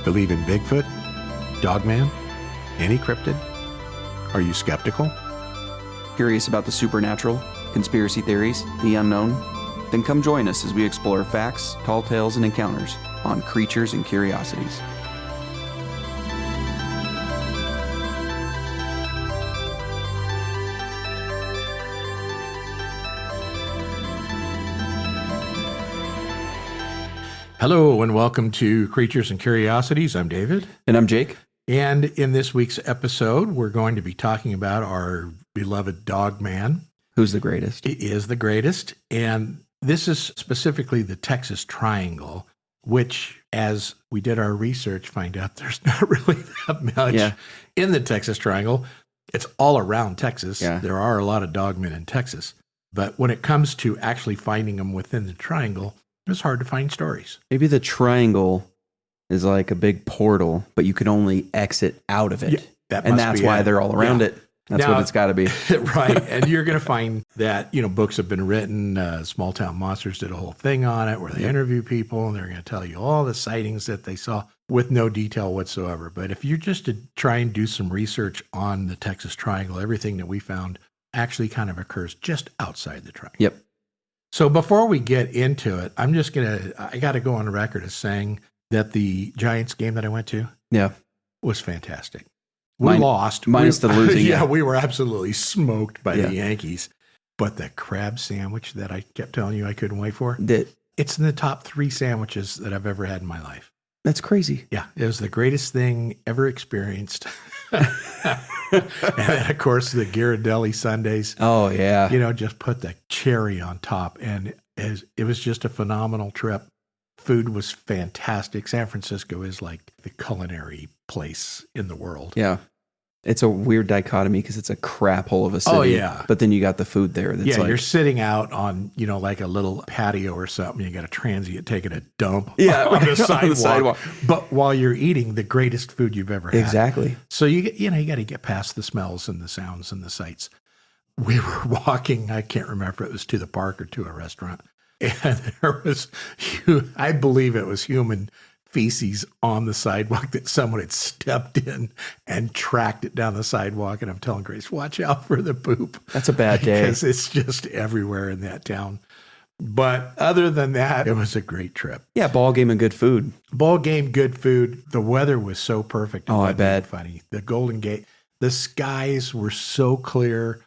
Believe in Bigfoot? Dogman? Any cryptid? Are you skeptical? Curious about the supernatural, conspiracy theories, the unknown? Then come join us as we explore facts, tall tales, and encounters on Creatures and Curiosities. Hello and welcome to Creatures and Curiosities. I'm David. And I'm Jake. And in this week's episode, we're going to be talking about our beloved Dogman. Who's the greatest? He is the greatest. And this is specifically the Texas Triangle, which, as we did our research, find out there's not really that much in the Texas Triangle. It's all around Texas. Yeah. There are a lot of dogmen in Texas. But when it comes to actually finding them within the triangle, it's hard to find stories. Maybe the triangle is like a big portal, but you can only exit out of it. Yeah, that's why they're all around it. That's what it's got to be. Right. And you're going to find that, books have been written. Small Town Monsters did a whole thing on it where they interview people and they're going to tell you all the sightings that they saw with no detail whatsoever. But if you're just to try and do some research on the Texas Triangle, everything that we found actually kind of occurs just outside the triangle. Yep. So before we get into it, I got to go on the record as saying that the Giants game that I went to was fantastic. We lost. Minus the losing. Yeah, we were absolutely smoked by the Yankees. But the crab sandwich that I kept telling you I couldn't wait for, it's in the top 3 sandwiches that I've ever had in my life. That's crazy. Yeah, it was the greatest thing ever experienced. And then, of course, the Ghirardelli sundaes. Oh, yeah. Just put the cherry on top. And it was just a phenomenal trip. Food was fantastic. San Francisco is like the culinary place in the world. Yeah. It's a weird dichotomy because it's a crap hole of a city. Oh, yeah. But then you got the food there. That's you're sitting out on, like a little patio or something. You got a transient taking a dump on the sidewalk. But while you're eating the greatest food you've ever had. Exactly. So, you got to get past the smells and the sounds and the sights. We were walking, I can't remember if it was to the park or to a restaurant. And there was, I believe it was human feces on the sidewalk that someone had stepped in and tracked it down the sidewalk. And I'm telling Grace, watch out for the poop. That's a bad day. Because it's just everywhere in that town. But other than that, it was a great trip. Yeah, ball game and good food. Ball game, good food. The weather was so perfect. Oh, I bet. Funny. The Golden Gate, the skies were so clear.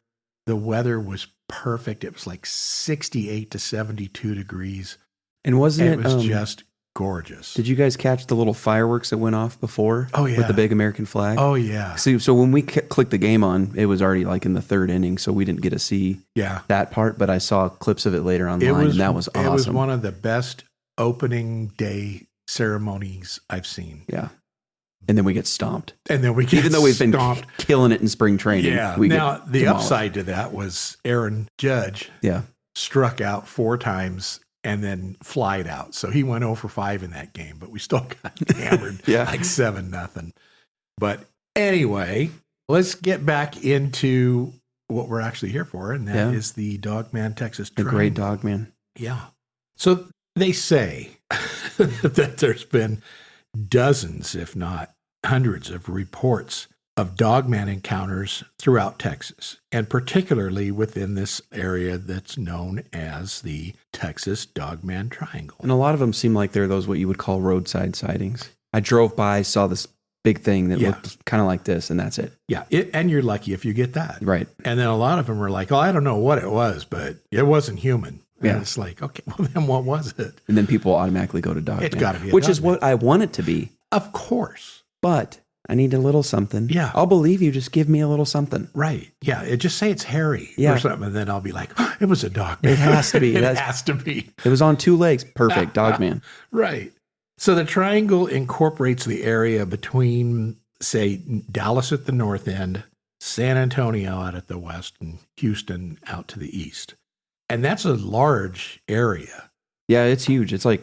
The weather was perfect. It was like 68 to 72 degrees. And wasn't it was just gorgeous. Did you guys catch the little fireworks that went off before? Oh, yeah. With the big American flag? Oh, yeah. So when we clicked the game on, it was already like in the 3rd inning, so we didn't get to see that part, but I saw clips of it later online, and that was awesome. It was one of the best opening day ceremonies I've seen. Yeah. And then we get stomped. Even though we've been killing it in spring training. Yeah. Now, the upside to that was Aaron Judge struck out 4 times and then flied out. So he went 0 for 5 in that game, but we still got hammered like 7-0. But anyway, let's get back into what we're actually here for, and that is the Dogman Texas Triangle. The great Dogman. Yeah. So they say that there's been dozens, if not hundreds, of reports of Dogman encounters throughout Texas, and particularly within this area that's known as the Texas Dogman Triangle. And a lot of them seem like they're those what you would call roadside sightings. I drove by, saw this big thing that looked kind of like this, and that's it. Yeah, and you're lucky if you get that. Right. And then a lot of them are like, I don't know what it was, but it wasn't human. And it's like, okay, well, then what was it? And then people automatically go to Dogman. It's got to be a Which Dogman. is what I want it to be. Of course. But I need a little something. Yeah. I'll believe you. Just give me a little something. Right. Yeah. Just say it's hairy or something, and then I'll be like, it was a Dogman. It has to be. It has to be. It was on 2 legs. Perfect. Dogman. Right. So the triangle incorporates the area between, say, Dallas at the north end, San Antonio out at the west, and Houston out to the east. And that's a large area. Yeah, it's huge. It's like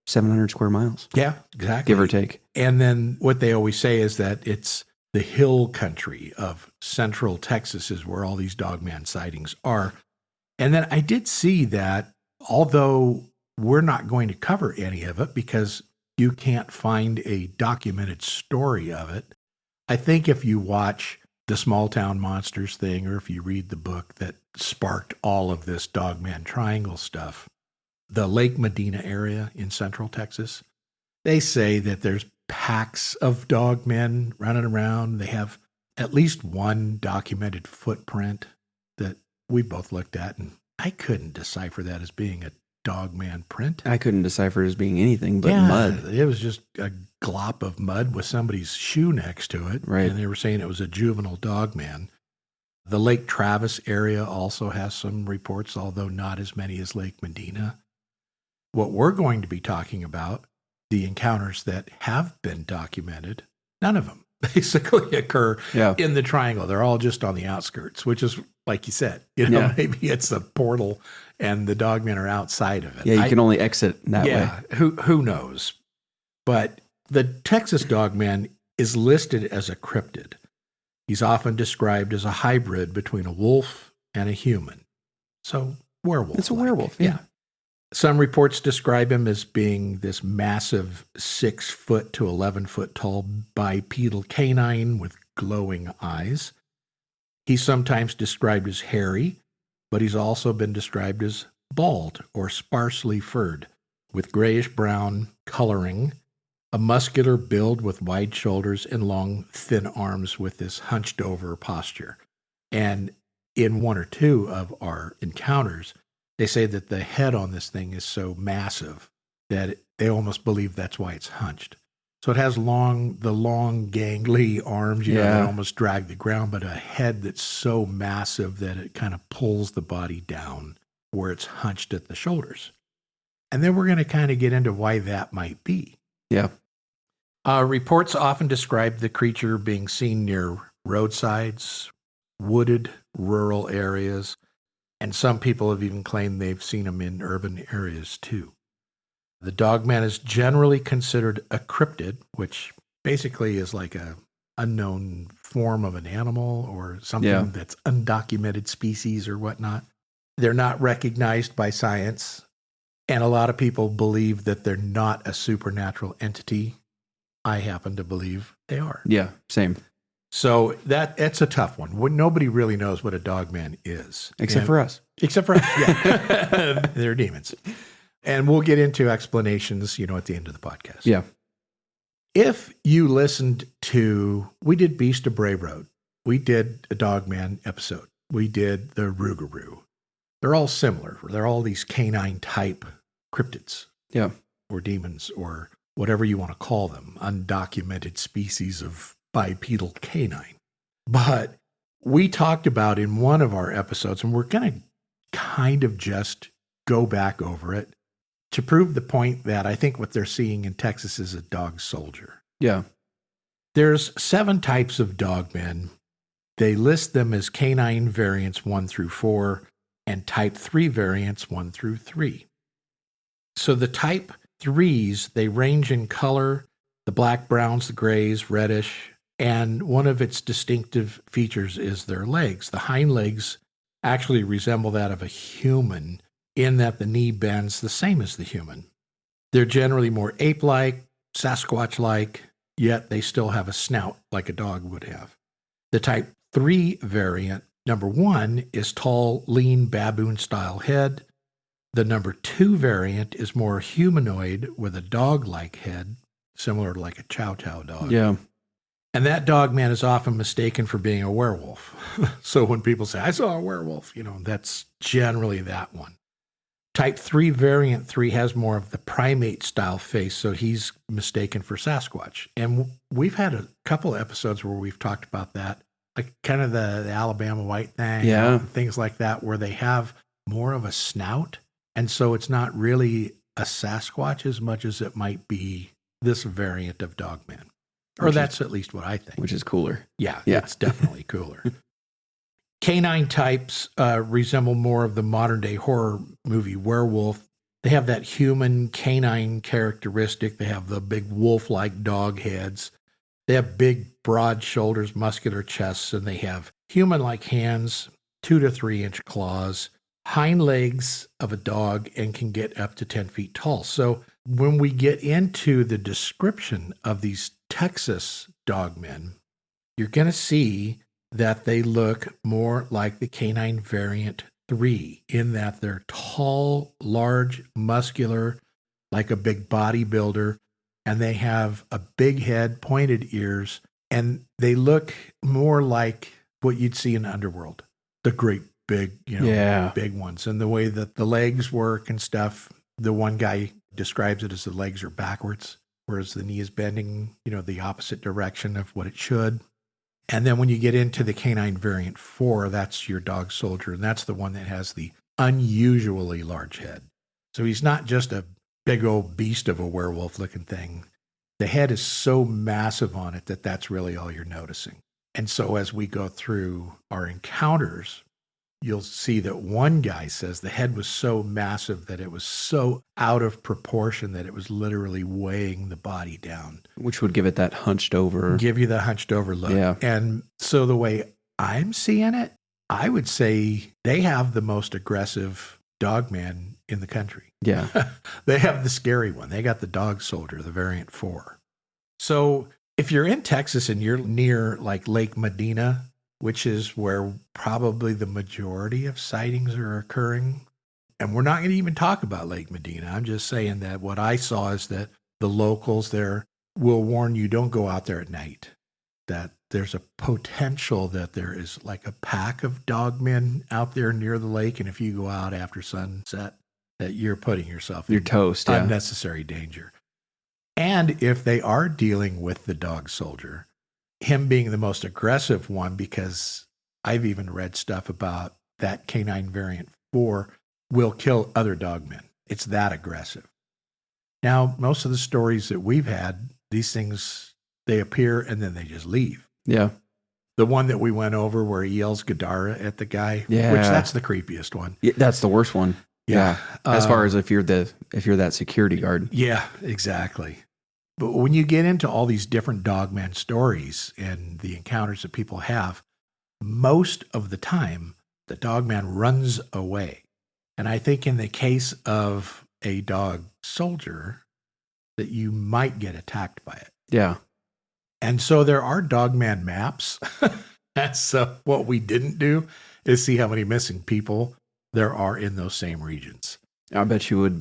700 square miles. Yeah, exactly. Give or take. And then what they always say is that it's the hill country of central Texas is where all these Dogman sightings are. And then I did see that, although we're not going to cover any of it because you can't find a documented story of it. I think if you watch the Small Town Monsters thing, or if you read the book that sparked all of this Dogman Triangle stuff, the Lake Medina area in central Texas, they say that there's packs of dogmen running around. They have at least one documented footprint that we both looked at, and I couldn't decipher that as being a dogman print. I couldn't decipher it as being anything but mud. It was just a glop of mud with somebody's shoe next to it. Right. And they were saying it was a juvenile dogman. The Lake Travis area also has some reports, although not as many as Lake Medina. What we're going to be talking about, the encounters that have been documented, none of them basically occur in the triangle. They're all just on the outskirts, which is, like you said, maybe it's a portal and the dogmen are outside of it. Yeah, you can only exit that way. Yeah, who knows? But the Texas dogman is listed as a cryptid. He's often described as a hybrid between a wolf and a human. So, werewolf. It's a werewolf, yeah. Some reports describe him as being this massive 6 foot to 11 foot tall bipedal canine with glowing eyes. He's sometimes described as hairy, but he's also been described as bald or sparsely furred, with grayish-brown coloring, a muscular build with wide shoulders and long, thin arms with this hunched-over posture. And in one or two of our encounters, they say that the head on this thing is so massive that they almost believe that's why it's hunched. So it has the long, gangly arms, that almost drag the ground, but a head that's so massive that it kind of pulls the body down where it's hunched at the shoulders. And then we're going to kind of get into why that might be. Yeah. Reports often describe the creature being seen near roadsides, wooded, rural areas, and some people have even claimed they've seen him in urban areas too. The dogman is generally considered a cryptid, which basically is like a unknown form of an animal or something that's undocumented species or whatnot. They're not recognized by science, and a lot of people believe that they're not a supernatural entity. I happen to believe they are. Yeah, same. So that's a tough one. Nobody really knows what a dogman is. Except for us. Except for us, yeah. They're demons. And we'll get into explanations, at the end of the podcast. Yeah. If you listened we did Beast of Bray Road. We did a Dogman episode. We did the Rougarou. They're all similar. They're all these canine type cryptids. Yeah. Or demons or whatever you want to call them. Undocumented species of bipedal canine. But we talked about in one of our episodes, and we're going to kind of just go back over it to prove the point that I think what they're seeing in Texas is a dog soldier. Yeah. There's 7 types of dogmen. They list them as canine variants 1 through 4 and type 3 variants 1 through 3. So the type 3s, they range in color, the black, browns, the grays, reddish, and one of its distinctive features is their legs. The hind legs actually resemble that of a human in that the knee bends the same as the human. They're generally more ape-like, Sasquatch-like, yet they still have a snout like a dog would have. The type 3 variant, number 1, is tall, lean, baboon-style head. The number 2 variant is more humanoid with a dog-like head, similar to like a chow chow dog. Yeah. And that dogman is often mistaken for being a werewolf. So when people say, I saw a werewolf, that's generally that one. Type 3 variant 3 has more of the primate style face, so he's mistaken for Sasquatch. And we've had a couple of episodes where we've talked about that, like kind of the Alabama white thing, things like that, where they have more of a snout. And so it's not really a Sasquatch as much as it might be this variant of dogman. Or that's at least what I think. Which is cooler. Yeah, it's definitely cooler. Canine types resemble more of the modern-day horror movie werewolf. They have that human canine characteristic. They have the big wolf-like dog heads. They have big, broad shoulders, muscular chests, and they have human-like hands, 2 to 3 inch claws, hind legs of a dog, and can get up to 10 feet tall. So when we get into the description of these Texas dogmen, you're going to see that they look more like the canine variant 3 in that they're tall, large, muscular, like a big bodybuilder, and they have a big head, pointed ears, and they look more like what you'd see in Underworld, the great big, big ones, and the way that the legs work and stuff. The one guy describes it as the legs are backwards, whereas the knee is bending, the opposite direction of what it should. And then when you get into the canine variant 4, that's your dog soldier, and that's the one that has the unusually large head. So he's not just a big old beast of a werewolf looking thing. The head is so massive on it that that's really all you're noticing. And so as we go through our encounters, you'll see that one guy says the head was so massive that it was so out of proportion that it was literally weighing the body down. Which would give it that hunched over. Give you the hunched over look. Yeah. And so the way I'm seeing it, I would say they have the most aggressive dogman in the country. Yeah. They have the scary one. They got the dog soldier, the variant 4. So if you're in Texas and you're near like Lake Medina, which is where probably the majority of sightings are occurring. And we're not going to even talk about Lake Medina. I'm just saying that what I saw is that the locals there will warn you, don't go out there at night, that there's a potential that there is like a pack of dogmen out there near the lake. And if you go out after sunset, that you're putting yourself in toast, unnecessary danger. And if they are dealing with the dog soldier, him being the most aggressive one, because I've even read stuff about that canine variant 4 will kill other dogmen. It's that aggressive. Now, most of the stories that we've had, these things, they appear and then they just leave. Yeah. The one that we went over where he yells Gadara at the guy, which that's the creepiest one. Yeah, that's the worst one. Yeah. As far as if you're that security guard. Yeah, exactly. But when you get into all these different dogman stories and the encounters that people have, most of the time, the dogman runs away. And I think in the case of a dog soldier, that you might get attacked by it. Yeah. And so there are dogman maps. That's what we didn't do is see how many missing people there are in those same regions. I bet you it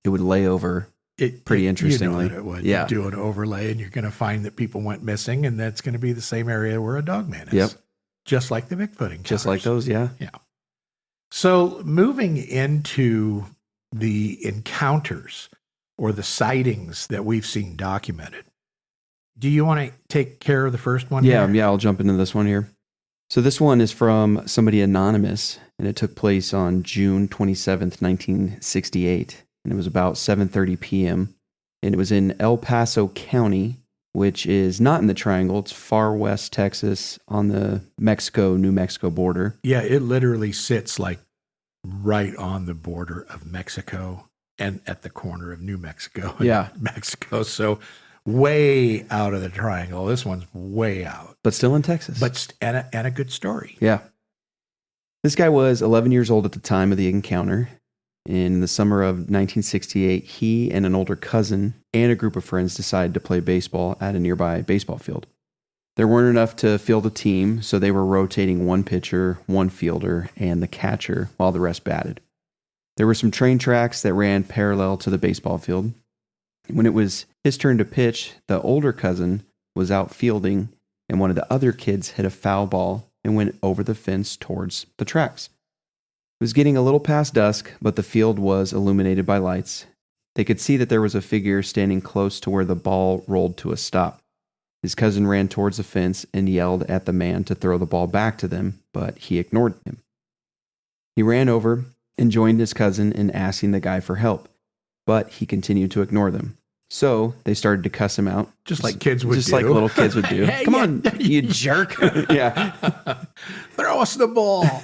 would lay over pretty interestingly. It would. You do an overlay and you're going to find that people went missing, and that's going to be the same area where a dogman is. Yep. Just like the Bigfoot encounters. Just like those, yeah. Yeah. So moving into the encounters or the sightings that we've seen documented, do you want to take care of the first one? Yeah, I'll jump into this one here. So this one is from somebody anonymous, and it took place on June 27th, 1968. And it was about 7:30 p.m. And it was in El Paso County, which is not in the Triangle. It's far west Texas on the Mexico-New Mexico border. Yeah, it literally sits like right on the border of Mexico and at the corner of New Mexico and Mexico. So way out of the Triangle. This one's way out. But still in Texas. And a good story. Yeah. This guy was 11 years old at the time of the encounter. In the summer of 1968, he and an older cousin and a group of friends decided to play baseball at a nearby baseball field. There weren't enough to field a team, so they were rotating one pitcher, one fielder, and the catcher while the rest batted. There were some train tracks that ran parallel to the baseball field. When it was his turn to pitch, the older cousin was out fielding, and one of the other kids hit a foul ball and went over the fence towards the tracks. It was getting a little past dusk, but the field was illuminated by lights. They could see that there was a figure standing close to where the ball rolled to a stop. His cousin ran towards the fence and yelled at the man to throw the ball back to them, but he ignored him. He ran over and joined his cousin in asking the guy for help, but he continued to ignore them. So they started to cuss him out. Just like kids would do. Just like little kids would do. Hey, Come on, you jerk. Yeah. Throw us the ball.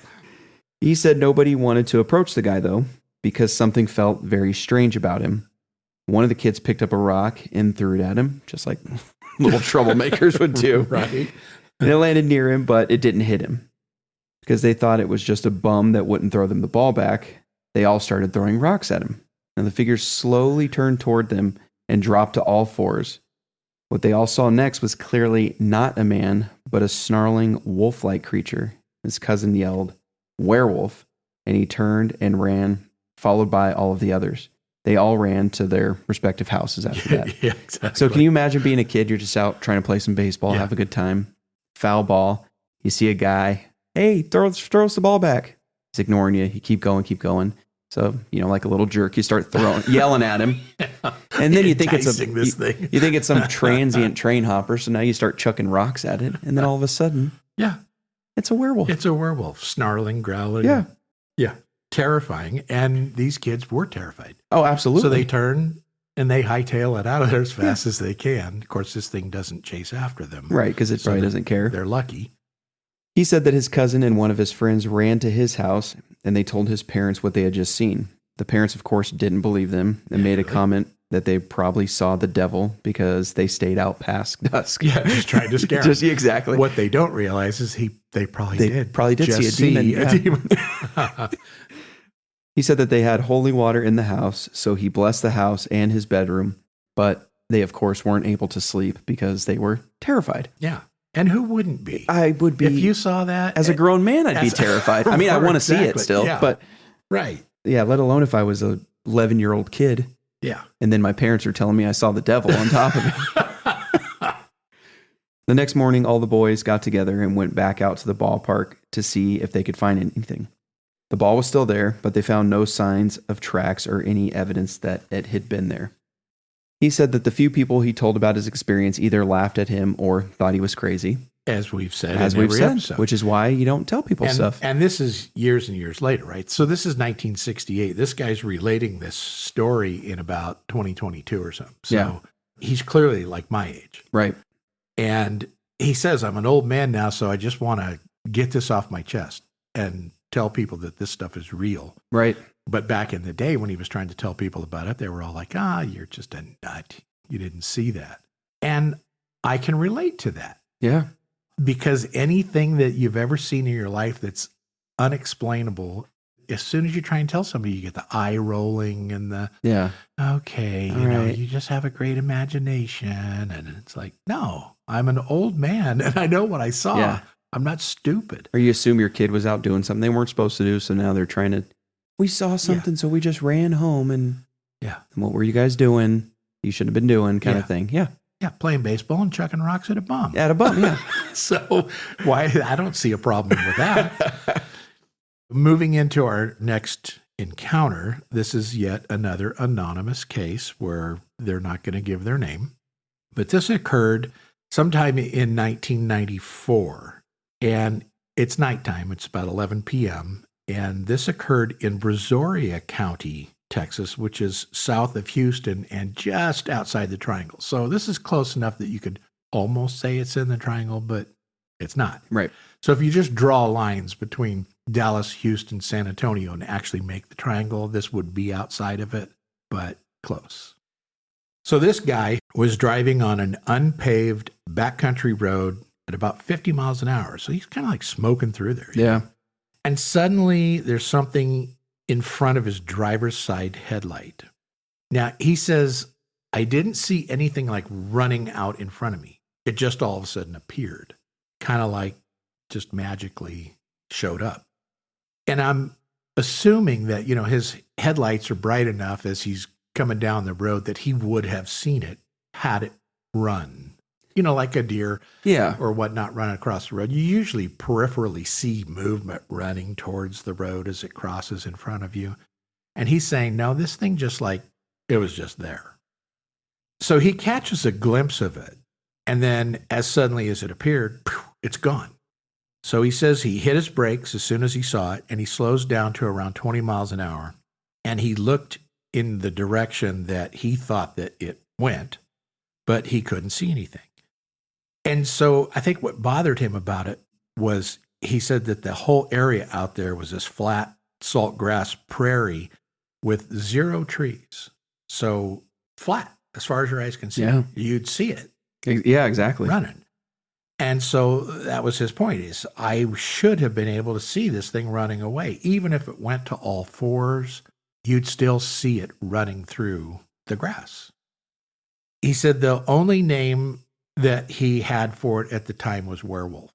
He said nobody wanted to approach the guy, though, because something felt very strange about him. One of the kids picked up a rock and threw it at him, just like little troublemakers would do. Right. And it landed near him, but it didn't hit him. Because they thought it was just a bum that wouldn't throw them the ball back, they all started throwing rocks at him. and the figure slowly turned toward them and dropped to all fours. What they all saw next was clearly not a man, but a snarling wolf-like creature. His cousin yelled, "Werewolf," and he turned and ran, followed by all of the others. They all ran to their respective houses after that. Yeah, exactly. So can you imagine being a kid? You're just out trying to play some baseball, have a good time, foul ball. You see a guy, hey, throw us the ball back. He's ignoring you. You keep going. So, like a little jerk, you start yelling at him. And then you think it's some transient train hopper. So now you start chucking rocks at it. And then all of a sudden, it's a werewolf. It's a werewolf, snarling, growling. Yeah. Yeah. Terrifying. And these kids were terrified. Oh, absolutely. So they turn and they hightail it out of there as fast as they can. Of course, this thing doesn't chase after them. Right, because it probably doesn't care. They're lucky. He said that his cousin and one of his friends ran to his house, and they told his parents what they had just seen. The parents, of course, didn't believe them and made a comment that they probably saw the devil because they stayed out past dusk. Yeah, just trying to scare them. Exactly. What they don't realize is they probably did see a demon. He said that they had holy water in the house, so he blessed the house and his bedroom, but they, of course, weren't able to sleep because they were terrified. Yeah. And who wouldn't be? I would be. If you saw that. As a grown man, I'd be terrified. I mean, I want to see it still, but. Right. Yeah, let alone if I was a 11-year-old kid. Yeah. And then my parents are telling me I saw the devil on top of it. The next morning, all the boys got together and went back out to the ballpark to see if they could find anything. The ball was still there, but they found no signs of tracks or any evidence that it had been there. He said that the few people he told about his experience either laughed at him or thought he was crazy. As we've said in every episode. Which is why you don't tell people stuff. And this is years and years later, right? So this is 1968. This guy's relating this story in about 2022 or something. So he's clearly like my age. Right. And he says, I'm an old man now, so I just want to get this off my chest and tell people that this stuff is real. Right. But back in the day when he was trying to tell people about it, they were all like, you're just a nut. You didn't see that. And I can relate to that. Yeah. Because anything that you've ever seen in your life that's unexplainable, as soon as you try and tell somebody, you get the eye rolling and the, okay, you know, you just have a great imagination. And it's like, no, I'm an old man and I know what I saw. Yeah. I'm not stupid. Or you assume your kid was out doing something they weren't supposed to do. So now they're trying to, we saw something, so we just ran home and what were you guys doing? You shouldn't have been doing kind of thing. Yeah. Yeah, playing baseball and chucking rocks at a bum. At a bum, yeah. So I don't see a problem with that. Moving into our next encounter, this is yet another anonymous case where they're not going to give their name. But this occurred sometime in 1994. And it's nighttime. It's about 11 p.m. And this occurred in Brazoria County, Texas, which is south of Houston and just outside the triangle. So this is close enough that you could almost say it's in the triangle, but it's not. Right. So if you just draw lines between Dallas, Houston, San Antonio, and actually make the triangle, this would be outside of it, but close. So this guy was driving on an unpaved backcountry road at about 50 miles an hour. So he's kind of like smoking through there. Yeah. And suddenly there's something in front of his driver's side headlight. Now, he says, I didn't see anything like running out in front of me. It just all of a sudden appeared, kind of like just magically showed up. And I'm assuming that, you know, his headlights are bright enough as he's coming down the road that he would have seen it had it run. You know, like a deer or whatnot running across the road. You usually peripherally see movement running towards the road as it crosses in front of you. And he's saying, no, this thing just like, it was just there. So he catches a glimpse of it. And then as suddenly as it appeared, it's gone. So he says he hit his brakes as soon as he saw it, and he slows down to around 20 miles an hour. And he looked in the direction that he thought that it went, but he couldn't see anything. And so I think what bothered him about it was he said that the whole area out there was this flat salt grass prairie with zero trees. So flat, as far as your eyes can see. Yeah. You'd see it. Yeah, exactly. Running. And so that was his point, is I should have been able to see this thing running away. Even if it went to all fours, you'd still see it running through the grass. He said the only name that he had for it at the time was werewolf.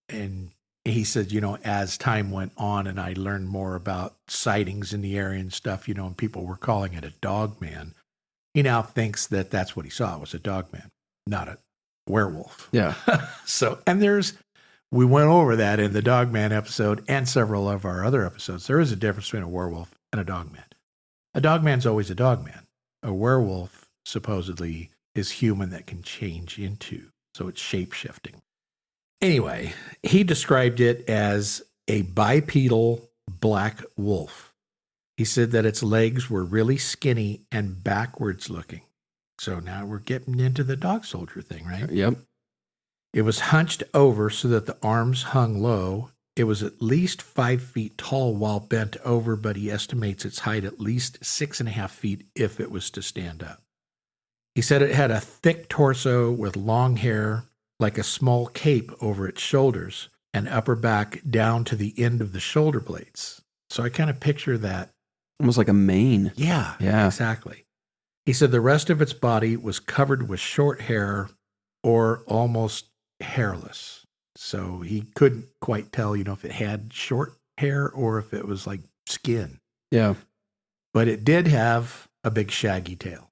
And he said, as time went on and I learned more about sightings in the area and stuff, and people were calling it a dogman, he now thinks that that's what he saw was a dogman, not a werewolf. Yeah. We went over that in the Dogman episode and several of our other episodes. There is a difference between a werewolf and a dogman. A dogman's always a dogman. A werewolf supposedly is human that can change into, so it's shape-shifting. Anyway, he described it as a bipedal black wolf. He said that its legs were really skinny and backwards looking. So now we're getting into the dog soldier thing, right? Yep. It was hunched over so that the arms hung low. It was at least 5 feet tall while bent over, but he estimates its height at least 6.5 feet if it was to stand up. He said it had a thick torso with long hair, like a small cape over its shoulders, and upper back down to the end of the shoulder blades. So I kind of picture that. Almost like a mane. Yeah, yeah, exactly. He said the rest of its body was covered with short hair or almost hairless. So he couldn't quite tell, if it had short hair or if it was like skin. Yeah. But it did have a big shaggy tail.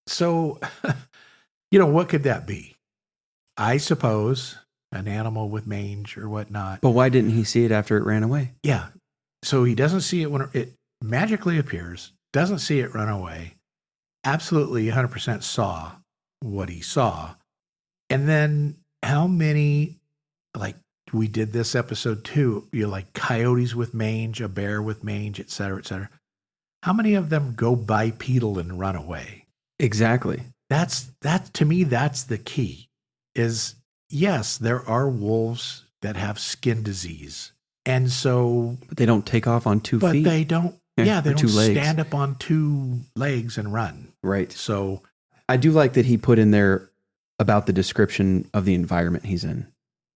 So, what could that be? I suppose an animal with mange or whatnot. But why didn't he see it after it ran away? Yeah. So he doesn't see it when it magically appears, doesn't see it run away, absolutely 100% saw what he saw. And then how many, like we did this episode too, like coyotes with mange, a bear with mange, et cetera, et cetera. How many of them go bipedal and run away? Exactly. That to me, that's the key is, yes, there are wolves that have skin disease. And so, but they don't take off on 2 feet. But they don't, they don't two legs. stand up on 2 legs and run. Right. So I do like that he put in there about the description of the environment he's in.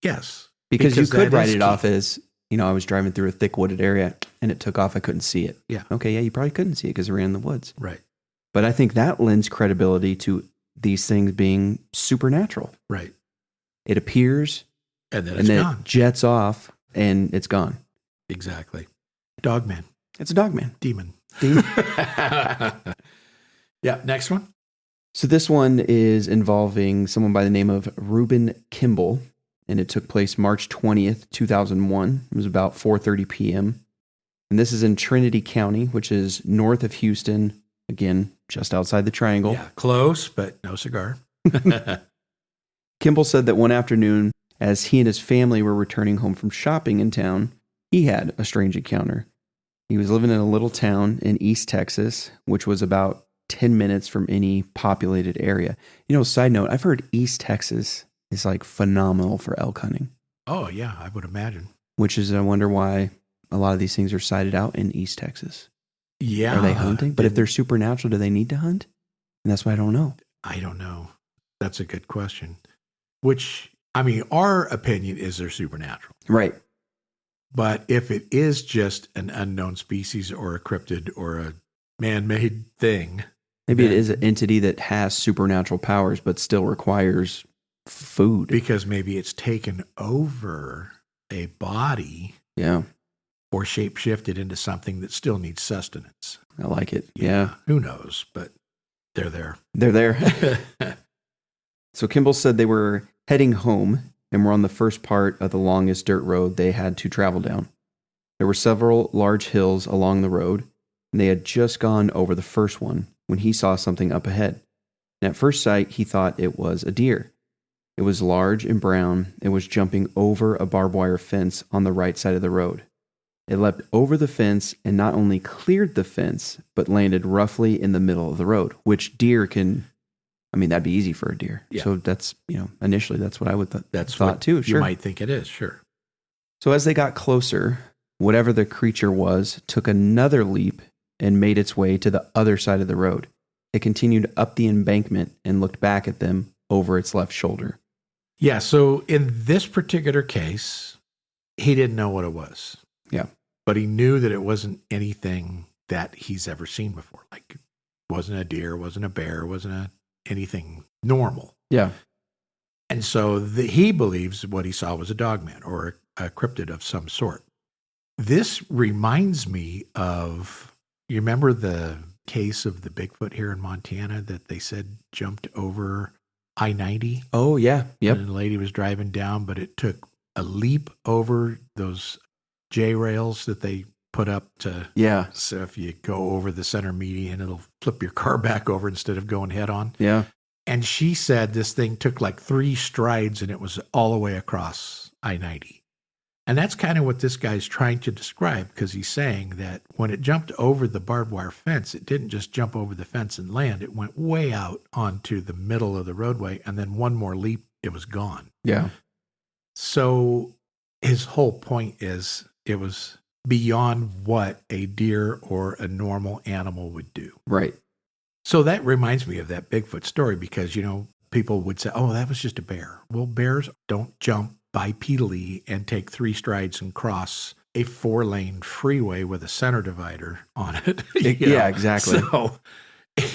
Yes. Because you could write it off as, I was driving through a thick wooded area and it took off. I couldn't see it. Yeah. Okay. Yeah. You probably couldn't see it because it ran in the woods. Right. But I think that lends credibility to these things being supernatural. Right. It appears and then it's gone. It jets off and it's gone. Exactly. Dogman. It's a dogman. Demon. Yeah. Next one. So this one is involving someone by the name of Reuben Kimball, and it took place March 20th, 2001. It was about 4:30 p.m. And this is in Trinity County, which is north of Houston, again, just outside the triangle. Yeah, close, but no cigar. Kimball said that one afternoon, as he and his family were returning home from shopping in town, he had a strange encounter. He was living in a little town in East Texas, which was about 10 minutes from any populated area. Side note, I've heard East Texas is like phenomenal for elk hunting. Oh, yeah, I would imagine. Which is, I wonder why a lot of these things are sighted out in East Texas. Yeah. Are they hunting? But if they're supernatural, do they need to hunt? And that's why I don't know. I don't know. That's a good question. Which, our opinion is they're supernatural. Right. But if it is just an unknown species or a cryptid or a man-made thing. Maybe it is an entity that has supernatural powers, but still requires food. Because maybe it's taken over a body. Yeah. Or shape-shifted into something that still needs sustenance. I like it. Yeah. Who knows? But they're there. They're there. So Kimball said they were heading home and were on the first part of the longest dirt road they had to travel down. There were several large hills along the road, and they had just gone over the first one when he saw something up ahead. And at first sight, he thought it was a deer. It was large and brown and was jumping over a barbed wire fence on the right side of the road. It leapt over the fence and not only cleared the fence, but landed roughly in the middle of the road, which deer can, that'd be easy for a deer. Yeah. So that's, initially that's what I would that's thought what too. Sure. You might think it is, sure. So as they got closer, whatever the creature was took another leap and made its way to the other side of the road. It continued up the embankment and looked back at them over its left shoulder. Yeah, so in this particular case, he didn't know what it was. Yeah. But he knew that it wasn't anything that he's ever seen before. Like, wasn't a deer, wasn't a bear, wasn't anything normal. Yeah. And so he believes what he saw was a dogman or a cryptid of some sort. This reminds me of, you remember the case of the Bigfoot here in Montana that they said jumped over I-90? Oh, yeah. Yep. And the lady was driving down, but it took a leap over those J rails that they put up to. Yeah. So if you go over the center median, it'll flip your car back over instead of going head on. Yeah. And she said this thing took like 3 strides and it was all the way across I-90. And that's kind of what this guy's trying to describe, because he's saying that when it jumped over the barbed wire fence, it didn't just jump over the fence and land. It went way out onto the middle of the roadway, and then one more leap, it was gone. Yeah. So his whole point is it was beyond what a deer or a normal animal would do. Right. So that reminds me of that Bigfoot story because, people would say, oh, that was just a bear. Well, bears don't jump bipedally and take 3 strides and cross a 4-lane freeway with a center divider on it. Yeah, exactly. So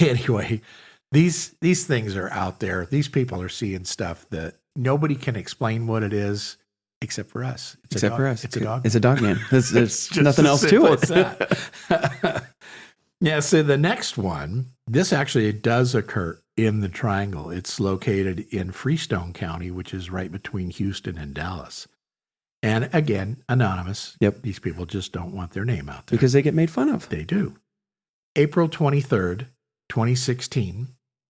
anyway, these things are out there. These people are seeing stuff that nobody can explain what it is except for us. It's a dog. It's a dogman. There's nothing else to it. Yeah, so the next one, this actually does occur in the Triangle. It's located in Freestone County, which is right between Houston and Dallas. And again, anonymous. Yep. These people just don't want their name out there. Because they get made fun of. They do. April 23rd, 2016,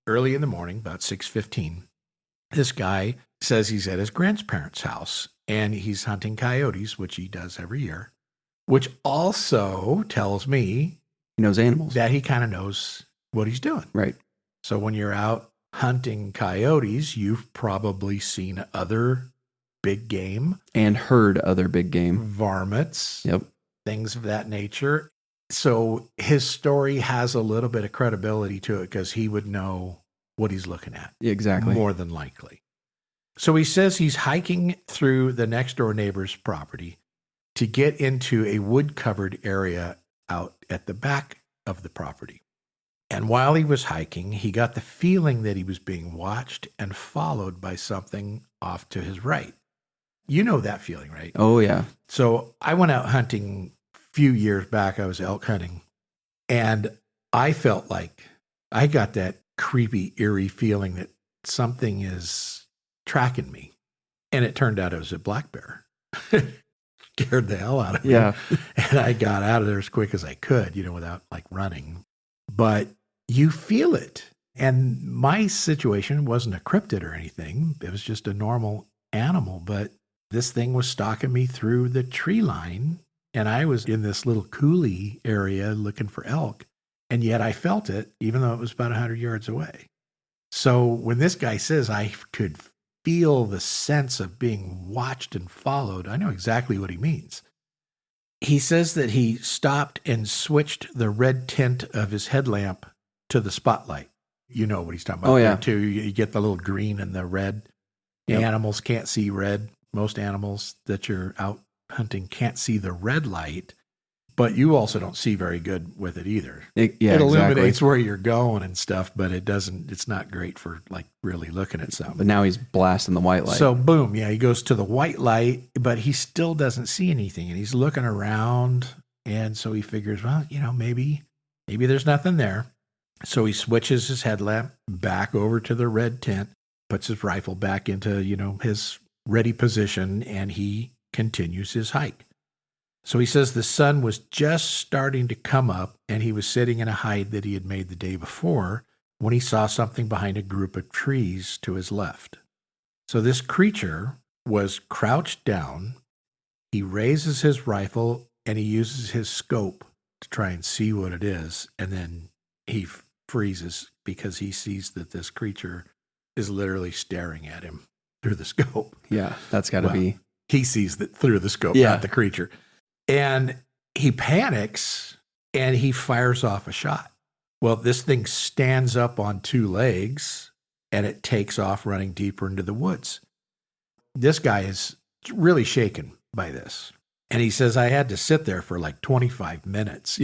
early in the morning, about 6:15, this guy says he's at his grandparents' house and he's hunting coyotes, which he does every year, which also tells me he knows animals. That he kind of knows what he's doing. Right. So when you're out hunting coyotes, you've probably seen other big game. And heard other big game. Varmints. Yep. Things of that nature. So his story has a little bit of credibility to it because he would know what he's looking at. Exactly. More than likely. So he says he's hiking through the next door neighbor's property to get into a wood-covered area out at the back of the property. And while he was hiking, he got the feeling that he was being watched and followed by something off to his right. You know that feeling, right? Oh, yeah. So I went out hunting a few years back. I was elk hunting. And I felt like I got that creepy, eerie feeling that something is tracking me. And it turned out it was a black bear. Scared the hell out of me. Yeah. And I got out of there as quick as I could, without like running. But you feel it. And my situation wasn't a cryptid or anything. It was just a normal animal. But this thing was stalking me through the tree line. And I was in this little coulee area looking for elk. And yet I felt it, even though it was about 100 yards away. So when this guy says I could feel the sense of being watched and followed, I know exactly what he means. He says that he stopped and switched the red tint of his headlamp to the spotlight. You know what he's talking about. Oh, yeah. Too. You get the little green and the red. Yep. Animals can't see red. Most animals that you're out hunting can't see the red light, but you also don't see very good with it either. It illuminates where you're going and stuff, but it's not great for like really looking at something. But now he's blasting the white light. So boom, he goes to the white light, but he still doesn't see anything and he's looking around. And so he figures, well, maybe there's nothing there. So he switches his headlamp back over to the red tint, puts his rifle back into, his ready position, and he continues his hike. So he says the sun was just starting to come up and he was sitting in a hide that he had made the day before when he saw something behind a group of trees to his left. So this creature was crouched down. He raises his rifle and he uses his scope to try and see what it is. And then he freezes because he sees that this creature is literally staring at him through the scope. Yeah, that's got to be. He sees that through the scope, not the creature. And he panics and he fires off a shot. Well, this thing stands up on 2 legs and it takes off running deeper into the woods. This guy is really shaken by this. And he says, I had to sit there for like 25 minutes,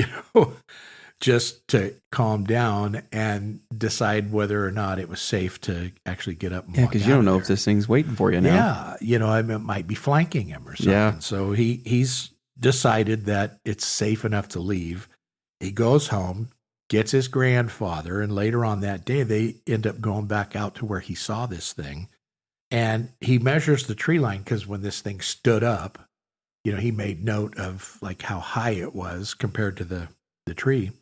just to calm down and decide whether or not it was safe to actually get up and walk because you don't know there. if this thing's waiting for you now. Yeah, it might be flanking him or something. Yeah. So he's decided that it's safe enough to leave. He goes home, gets his grandfather, and later on that day, they end up going back out to where he saw this thing. And he measures the tree line because when this thing stood up, he made note of like how high it was compared to the tree.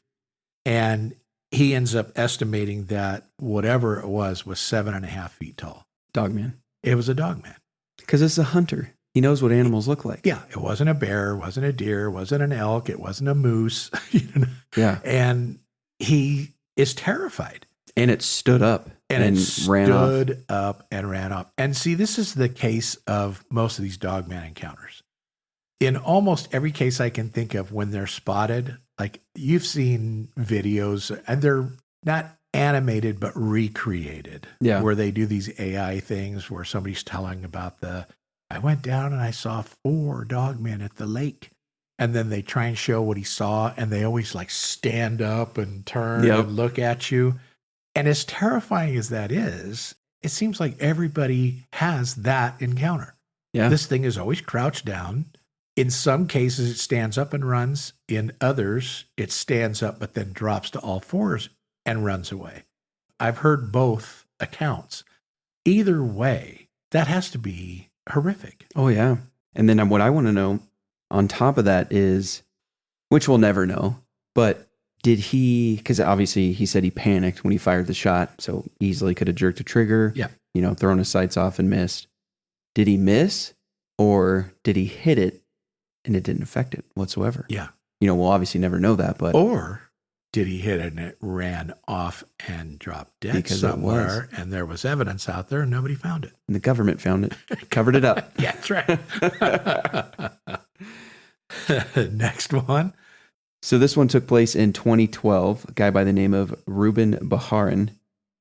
And he ends up estimating that whatever it was 7.5 feet tall. Dogman. It was a dogman. Because it's a hunter. He knows what animals look like. Yeah. It wasn't a bear, it wasn't a deer, it wasn't an elk, it wasn't a moose. Yeah. And he is terrified. And it stood up and ran off. Stood up and ran off. And see, this is the case of most of these dogman encounters. In almost every case I can think of when they're spotted, like you've seen videos, and they're not animated, but recreated. Yeah. Where they do these AI things where somebody's telling about I went down and I saw 4 dogmen at the lake. And then they try and show what he saw, and they always like stand up and turn and look at you. And as terrifying as that is, it seems like everybody has that encounter. Yeah. This thing is always crouched down. In some cases, it stands up and runs. In others, it stands up but then drops to all fours and runs away. I've heard both accounts. Either way, that has to be horrific. Oh, yeah. And then what I want to know on top of that is, which we'll never know, but did he, because obviously he said he panicked when he fired the shot, so easily could have jerked the trigger, thrown his sights off and missed. Did he miss, or did he hit it and it didn't affect it whatsoever? Yeah. We'll obviously never know that, but... Or did he hit it and it ran off and dropped dead because somewhere, and there was evidence out there and nobody found it? And the government found it, covered it up. Yeah, that's right. Next one. So this one took place in 2012, a guy by the name of Ruben Bajarin,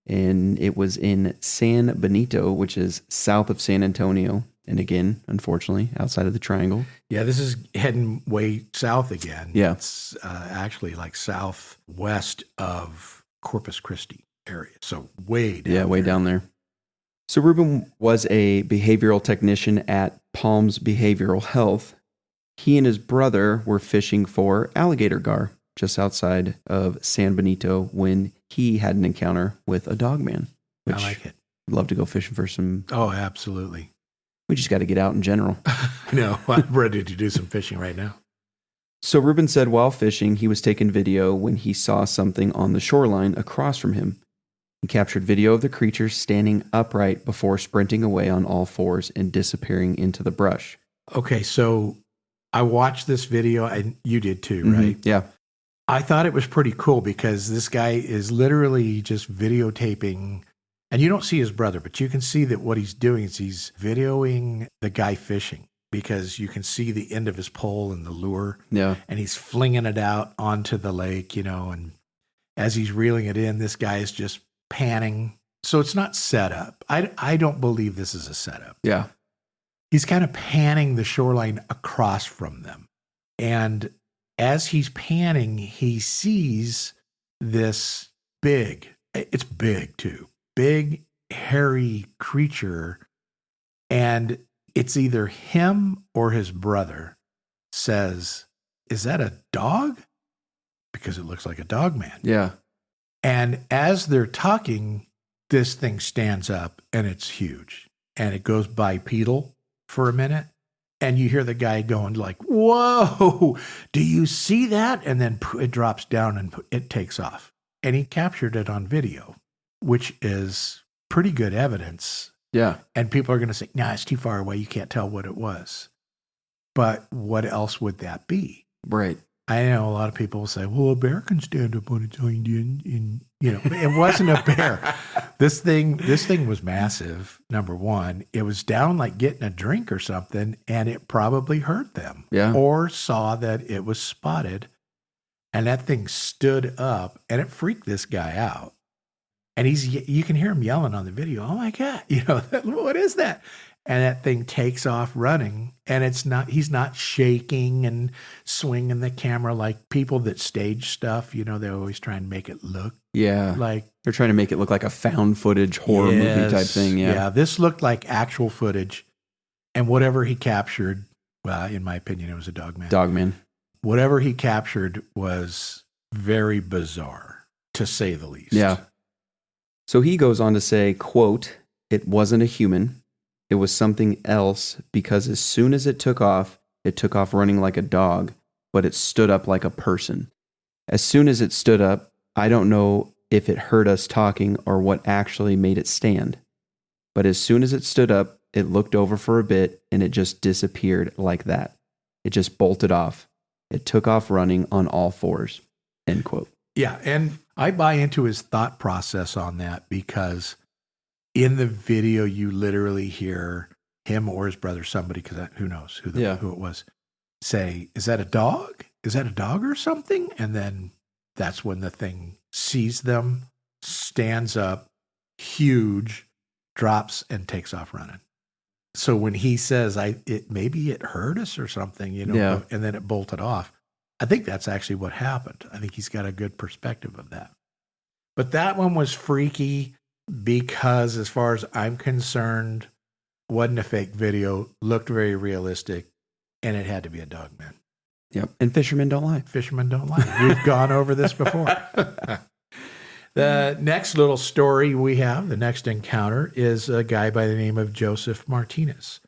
and it was in San Benito, which is south of San Antonio. And again, unfortunately, outside of the triangle. Yeah, this is heading way south again. Yeah. It's actually like southwest of Corpus Christi area. So way down way down there. So Ruben was a behavioral technician at Palms Behavioral Health. He and his brother were fishing for alligator gar just outside of San Benito when he had an encounter with a dogman. I like it. I'd love to go fishing for some. Oh, absolutely. We just got to get out in general. No, I'm ready to do some fishing right now. So Ruben said while fishing, he was taking video when he saw something on the shoreline across from him. He captured video of the creature standing upright before sprinting away on all fours and disappearing into the brush. Okay, so I watched this video, and you did too, right? Yeah. I thought it was pretty cool because this guy is literally just videotaping, and you don't see his brother, but you can see that what he's doing is he's videoing the guy fishing, because you can see the end of his pole and the lure. Yeah. And he's flinging it out onto the lake, and as he's reeling it in, this guy is just panning. So it's not set up. I don't believe this is a setup. Yeah. He's kind of panning the shoreline across from them. And as he's panning, he sees this it's big too, big, hairy creature. And it's either him or his brother says, "Is that a dog?" Because it looks like a dog man. Yeah. And as they're talking, this thing stands up and it's huge. And it goes bipedal for a minute. And you hear the guy going like, "Whoa, do you see that?" And then it drops down and it takes off. And he captured it on video, which is pretty good evidence. Yeah. And people are going to say, "Nah, it's too far away. You can't tell what it was." But what else would that be? Right. I know a lot of people will say, "Well, a bear can stand up on its hind end." And it wasn't a bear. This thing was massive. Number one, it was down like getting a drink or something, and it probably heard them. Yeah. Or saw that it was spotted, and that thing stood up, and it freaked this guy out. And you can hear him yelling on the video, "Oh my God, what is that?" and that thing takes off running, and he's not shaking and swinging the camera like people that stage stuff. You know, they always try and make it look like they're trying to make it look like a found footage horror movie type thing. Yeah, this looked like actual footage, and whatever he captured, well, in my opinion, it was a Dogman. Whatever he captured was very bizarre, to say the least. Yeah. So he goes on to say, quote, "It wasn't a human. It was something else, because as soon as it took off running like a dog, but it stood up like a person. As soon as it stood up, I don't know if it heard us talking or what actually made it stand. But as soon as it stood up, it looked over for a bit and it just disappeared like that. It just bolted off. It took off running on all fours." End quote. Yeah, and I buy into his thought process on that, because in the video you literally hear him or his brother, somebody, because who knows who it was, say, "Is that a dog? Is that a dog or something?" And then that's when the thing sees them, stands up, huge, drops, and takes off running. So when he says, maybe it heard us or something, and then it bolted off, I think that's actually what happened. I think he's got a good perspective of that. But that one was freaky because, as far as I'm concerned, wasn't a fake video, looked very realistic, and it had to be a Dogman. Yep. And fishermen don't lie. Fishermen don't lie. We've gone over this before. The next little story we have, the next encounter, is a guy by the name of Joseph Martinez.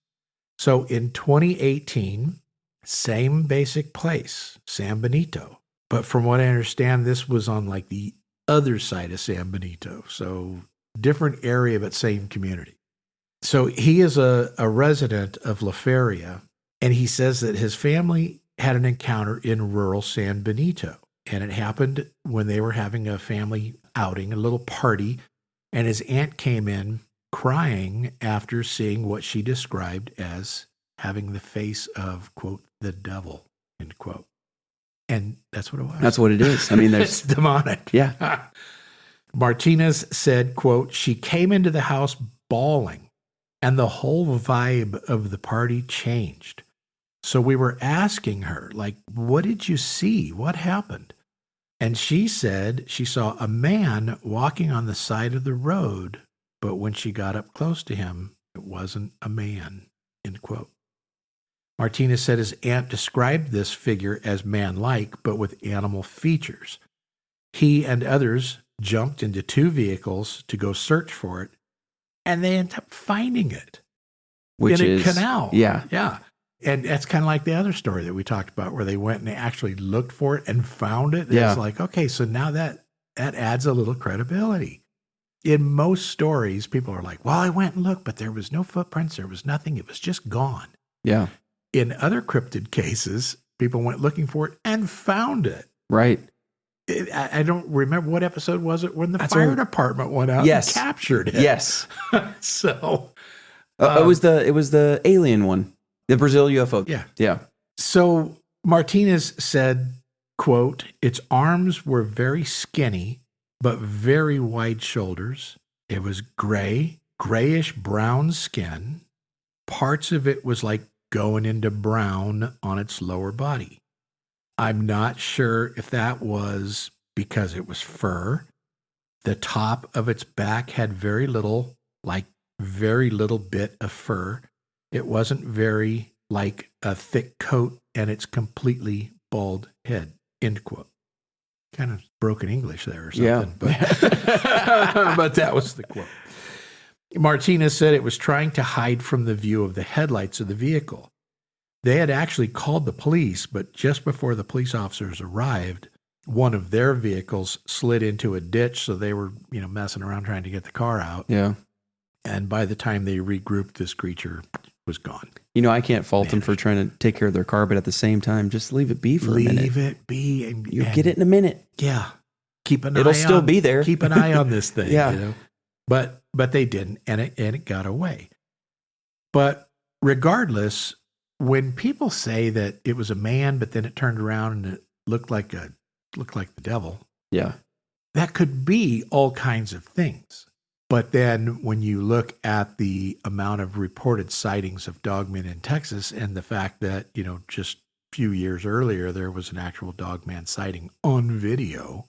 So in 2018, same basic place, San Benito. But from what I understand, this was on like the other side of San Benito. So different area, but same community. So he is a resident of La Feria, and he says that his family had an encounter in rural San Benito. And it happened when they were having a family outing, a little party, and his aunt came in crying after seeing what she described as having the face of, quote, the devil, end quote. And that's what it was. That's what it is. I mean, it's demonic. Yeah. Martinez said, quote, "She came into the house bawling, and the whole vibe of the party changed. So we were asking her, like, what did you see? What happened?" And she said she saw a man walking on the side of the road, but when she got up close to him, it wasn't a man, end quote. Martinez said his aunt described this figure as man-like, but with animal features. He and others jumped into 2 vehicles to go search for it, and they ended up finding it in a canal. Yeah. Yeah. And that's kind of like the other story that we talked about, where they went and they actually looked for it and found it. Yeah. It's like, okay, so now that adds a little credibility. In most stories, people are like, well, I went and looked, but there was no footprints. There was nothing. It was just gone. Yeah. In other cryptid cases, people went looking for it and found it. Right. I don't remember what episode was it when the fire department went out and captured it. Yes. So it was the alien one, the Brazil UFO. Yeah. Yeah. So Martinez said, quote, "Its arms were very skinny, but very wide shoulders. It was grayish brown skin. Parts of it was like going into brown on its lower body. I'm not sure if that was because it was fur. The top of its back had very little bit of fur. It wasn't very like a thick coat, and it's completely bald head," end quote. Kind of broken English there or something. Yeah. But that was the quote. Martinez said it was trying to hide from the view of the headlights of the vehicle. They had actually called the police, but just before the police officers arrived, one of their vehicles slid into a ditch, so they were, messing around trying to get the car out. Yeah. And by the time they regrouped, this creature was gone. I can't fault them for trying to take care of their car, but at the same time, just leave it be for a minute. Leave it be. And you'll get it in a minute. Yeah. It'll still be there. Keep an eye on this thing. Yeah. But they didn't, and it got away. But regardless, when people say that it was a man, but then it turned around and it looked like the devil. Yeah. That could be all kinds of things. But then when you look at the amount of reported sightings of dogmen in Texas and the fact that, just a few years earlier, there was an actual dogman sighting on video,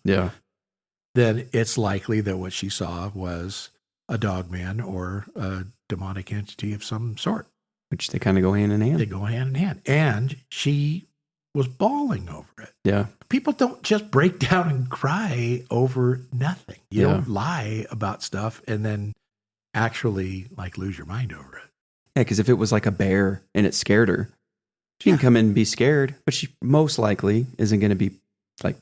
then it's likely that what she saw was a dogman or a demonic entity of some sort. Which they kind of go hand in hand. They go hand in hand. And she was bawling over it. Yeah. People don't just break down and cry over nothing. You don't lie about stuff and then actually lose your mind over it. Yeah, because if it was like a bear and it scared her, she can come in and be scared, but she most likely isn't going to be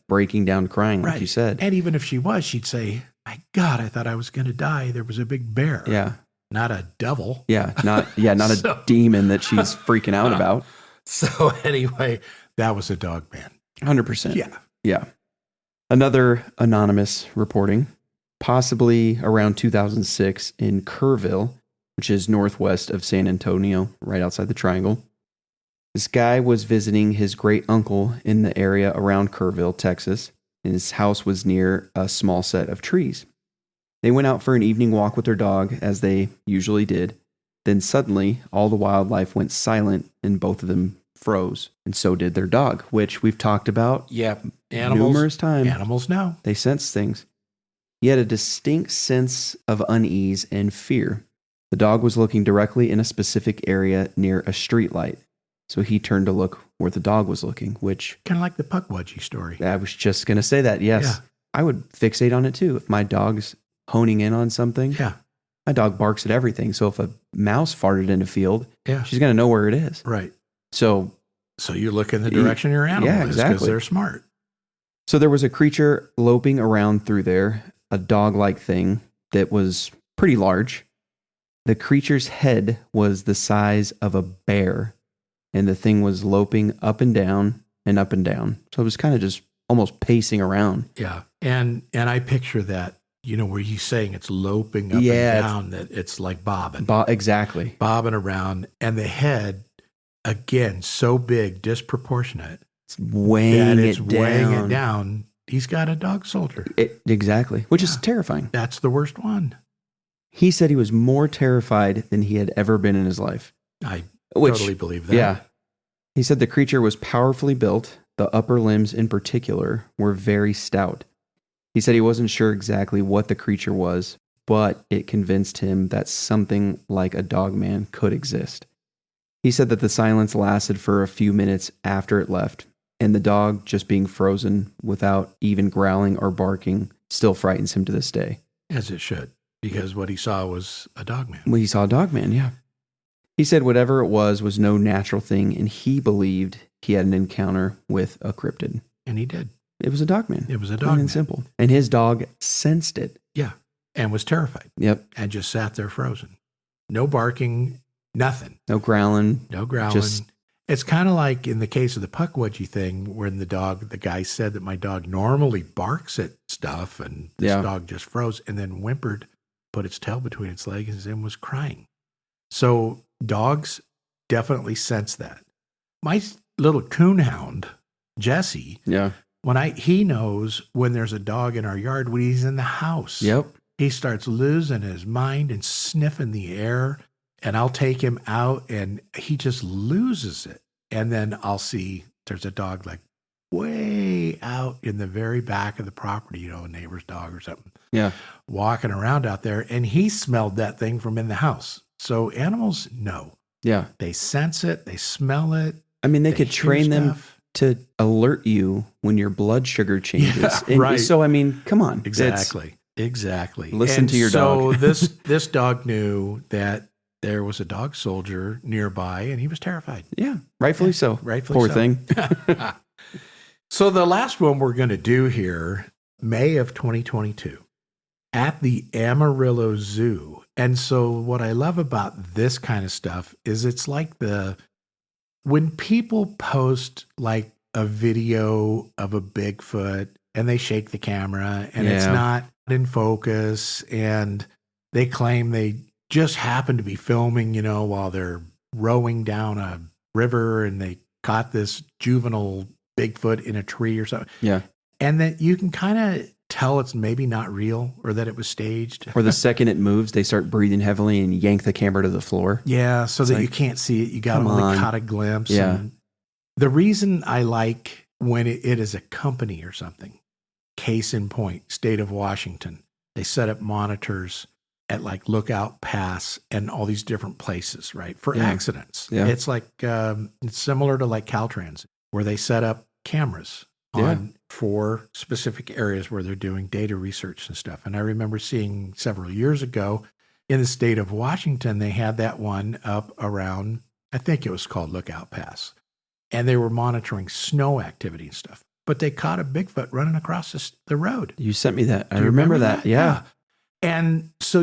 breaking down crying like you said. And even if she was, she'd say, my God, I thought I was going to die. There was a big bear. Yeah. Not a devil. Yeah, not a demon that she's freaking out about. So anyway, that was a dogman. 100%. Yeah. Yeah. Another anonymous reporting, possibly around 2006 in Kerrville, which is northwest of San Antonio, right outside the Triangle. This guy was visiting his great uncle in the area around Kerrville, Texas, and his house was near a small set of trees. They went out for an evening walk with their dog, as they usually did. Then suddenly, all the wildlife went silent and both of them froze. And so did their dog, which we've talked about numerous times. Animals know. They sense things. He had a distinct sense of unease and fear. The dog was looking directly in a specific area near a street light. So he turned to look where the dog was looking, which... kind of like the Puckwudgie story. I was just going to say that, yes. Yeah. I would fixate on it too. If my dog's honing in on something, my dog barks at everything. So if a mouse farted in a field, she's going to know where it is. Right. So you look in the direction your animal is because they're smart. So there was a creature loping around through there, a dog-like thing that was pretty large. The creature's head was the size of a bear, and the thing was loping up and down and up and down. So it was kind of just almost pacing around. Yeah. And I picture that, where he's saying it's loping up and down, that it's like bobbing. Exactly. Bobbing around. And the head, again, so big, disproportionate. It's weighing it down. He's got a dog soldier. Exactly. Which is terrifying. That's the worst one. He said he was more terrified than he had ever been in his life. I totally believe that. Yeah. He said the creature was powerfully built. The upper limbs in particular were very stout. He said he wasn't sure exactly what the creature was, but it convinced him that something like a dogman could exist. He said that the silence lasted for a few minutes after it left, and the dog just being frozen without even growling or barking still frightens him to this day. As it should, because what he saw was a dogman. Well, he saw a dogman, yeah. He said whatever it was no natural thing, and he believed he had an encounter with a cryptid. And he did. It was a dogman. It was a plain dogman. and simple. And his dog sensed it. Yeah, and was terrified. Yep. And just sat there frozen. No barking, nothing. No growling. No growling. It's kind of like in the case of the Puckwudgie thing, when the guy said that my dog normally barks at stuff, and this dog just froze and then whimpered, put its tail between its legs, and was crying. So dogs definitely sense that. My little coonhound, Jesse, he knows when there's a dog in our yard when he's in the house. Yep. He starts losing his mind and sniffing the air, and I'll take him out and he just loses it. And then I'll see there's a dog way out in the very back of the property, a neighbor's dog or something. Yeah. Walking around out there, and he smelled that thing from in the house. So animals know. Yeah. They sense it. They smell it. I mean, they could train them to alert you when your blood sugar changes. Yeah, right. So, I mean, come on. Exactly. Listen to your dog. So this dog knew that there was a dog soldier nearby, and he was terrified. Yeah, rightfully so. Rightfully Poor so. thing. So the last one we're going to do here, May of 2022, at the Amarillo Zoo. And so what I love about this kind of stuff is it's like when people post a video of a Bigfoot and they shake the camera and it's not in focus, and they claim they just happen to be filming, while they're rowing down a river and they caught this juvenile Bigfoot in a tree or something. Yeah. And that you can kind of tell it's maybe not real or that it was staged. Or the second it moves, they start breathing heavily and yank the camera to the floor. Yeah, so that you can't see it. You got only caught a glimpse. Yeah. And the reason I like when it is a company or something, case in point, state of Washington, they set up monitors at like Lookout Pass and all these different places, right, for accidents. Yeah. It's like, it's similar to like Caltrans, where they set up cameras on for specific areas where they're doing data research and stuff. And I remember seeing several years ago in the state of Washington, they had that one up around, I think it was called Lookout Pass. And they were monitoring snow activity and stuff. But they caught a Bigfoot running across the road. You sent me that. I remember that. Yeah. And so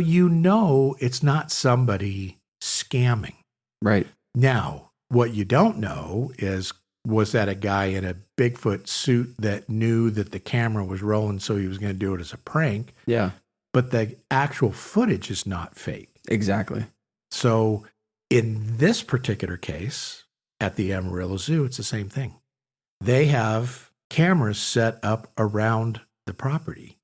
it's not somebody scamming. Right. Now, what you don't know is, was that a guy in a Bigfoot suit that knew that the camera was rolling, so he was going to do it as a prank? Yeah. But the actual footage is not fake. Exactly. So in this particular case, at the Amarillo Zoo, it's the same thing. They have cameras set up around the property.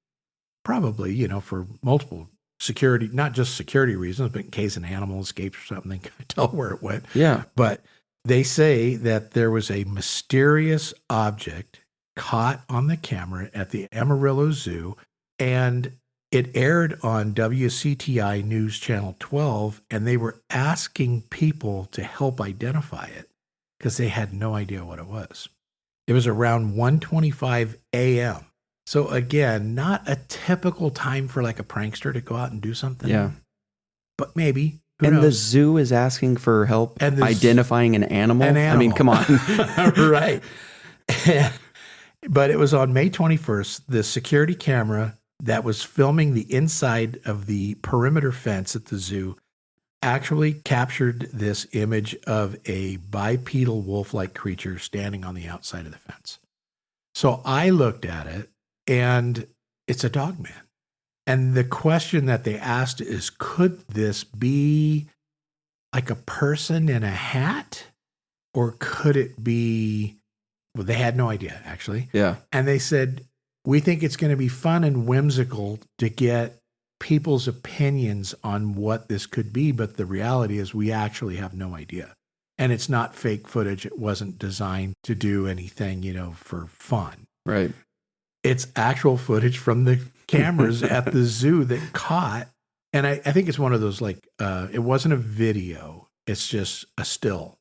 Probably, for multiple security, not just security reasons, but in case an animal escapes or something, they can tell where it went. Yeah. But they say that there was a mysterious object caught on the camera at the Amarillo Zoo, and it aired on WCTI News Channel 12, and they were asking people to help identify it because they had no idea what it was. It was around 1:25 a.m. So again, not a typical time for like a prankster to go out and do something. Yeah. But maybe. And the zoo is asking for help identifying an animal? I mean, come on. Right. But it was on May 21st, the security camera that was filming the inside of the perimeter fence at the zoo actually captured this image of a bipedal wolf-like creature standing on the outside of the fence. So I looked at it, and it's a Dogman. And the question that they asked is, could this be like a person in a hat? Or could it be, well, they had no idea, actually. Yeah. And they said, we think it's going to be fun and whimsical to get people's opinions on what this could be. But the reality is we actually have no idea. And it's not fake footage. It wasn't designed to do anything, for fun. Right. It's actual footage from the cameras at the zoo that caught. And I think it's one of those, like, it wasn't a video. It's just a still.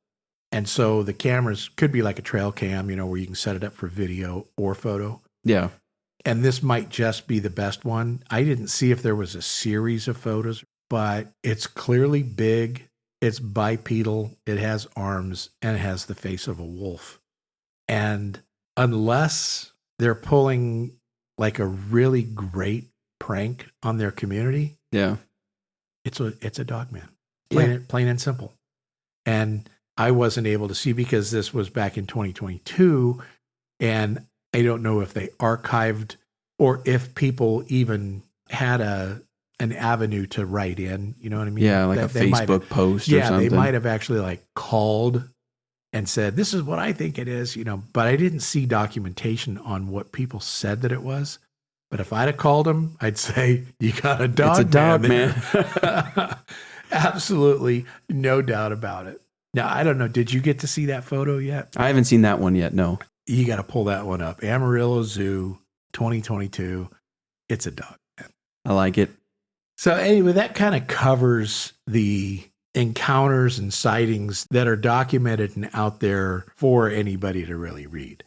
And so the cameras could be like a trail cam, where you can set it up for video or photo. Yeah. And this might just be the best one. I didn't see if there was a series of photos, but it's clearly big. It's bipedal. It has arms, and it has the face of a wolf. And unless they're pulling like a really great prank on their community, it's a Dogman. Plain and simple. And I wasn't able to see because this was back in 2022, and I don't know if they archived or if people even had an avenue to write in. You know what I mean? Yeah, like a Facebook post or something. Yeah, they might have actually like called and said, this is what I think it is, but I didn't see documentation on what people said that it was. But if I'd have called them, I'd say, you got a dog. It's a dog, man. Absolutely. No doubt about it. Now, I don't know. Did you get to see that photo yet? I haven't seen that one yet. No. You got to pull that one up. Amarillo Zoo 2022. It's a dog, man. I like it. So anyway, that kind of covers the encounters and sightings that are documented and out there for anybody to really read.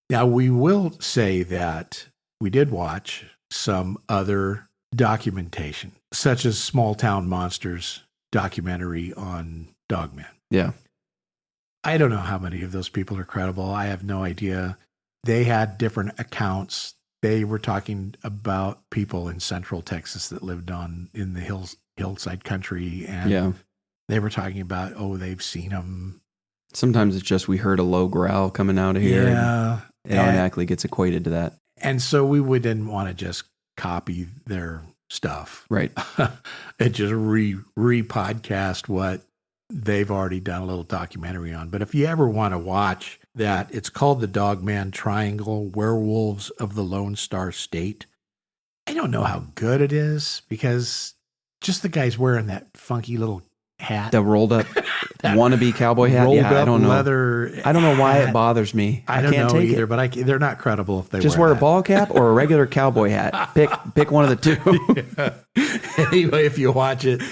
Now, we will say that we did watch some other documentation, such as Small Town Monsters documentary on Dogman. Yeah. I don't know how many of those people are credible. I have no idea. They had different accounts. They were talking about people in Central Texas that lived in the hillside country, and they were talking about, they've seen them. Sometimes it's just we heard a low growl coming out of here. Yeah. It automatically gets equated to that. And so we didn't want to just copy their stuff. Right. And just re-podcast what they've already done a little documentary on. But if you ever want to watch that, it's called The Dogman Triangle, Werewolves of the Lone Star State. I don't know how good it is because just the guy's wearing that funky little hat. The rolled up wannabe cowboy hat. Rolled Yeah, I up don't know. leather. I don't know why hat. it bothers me. I don't can't know take either, it. but they're not credible if they just wear a that. ball cap or a regular cowboy hat. Pick one of the two. Anyway, if you watch it,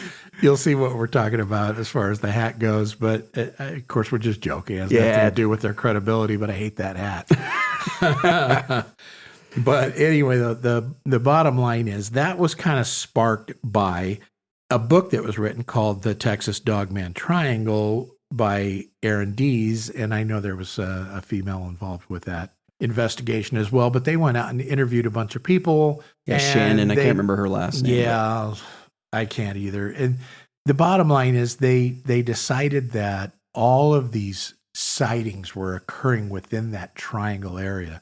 you'll see what we're talking about as far as the hat goes. But of course, we're just joking. It has nothing to do with their credibility, but I hate that hat. But anyway, the bottom line is that was kind of sparked by a book that was written called The Texas Dogman Triangle by Aaron Dees. And I know there was a female involved with that investigation as well, but they went out and interviewed a bunch of people. Yeah, Shannon. I can't remember her last name. Yeah, I can't either. And the bottom line is they decided that all of these sightings were occurring within that triangle area,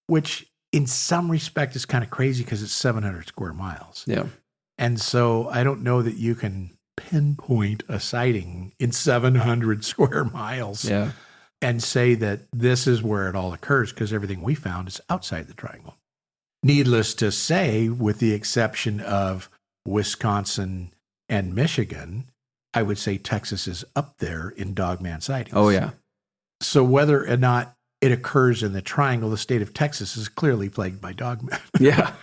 which in some respect is kind of crazy because it's 700 square miles. Yeah. And so I don't know that you can pinpoint a sighting in 700 square miles and say that this is where it all occurs because everything we found is outside the triangle. Needless to say, with the exception of Wisconsin and Michigan, I would say Texas is up there in Dogman sightings. Oh, yeah. So whether or not it occurs in the triangle, the state of Texas is clearly plagued by dogmen. Yeah.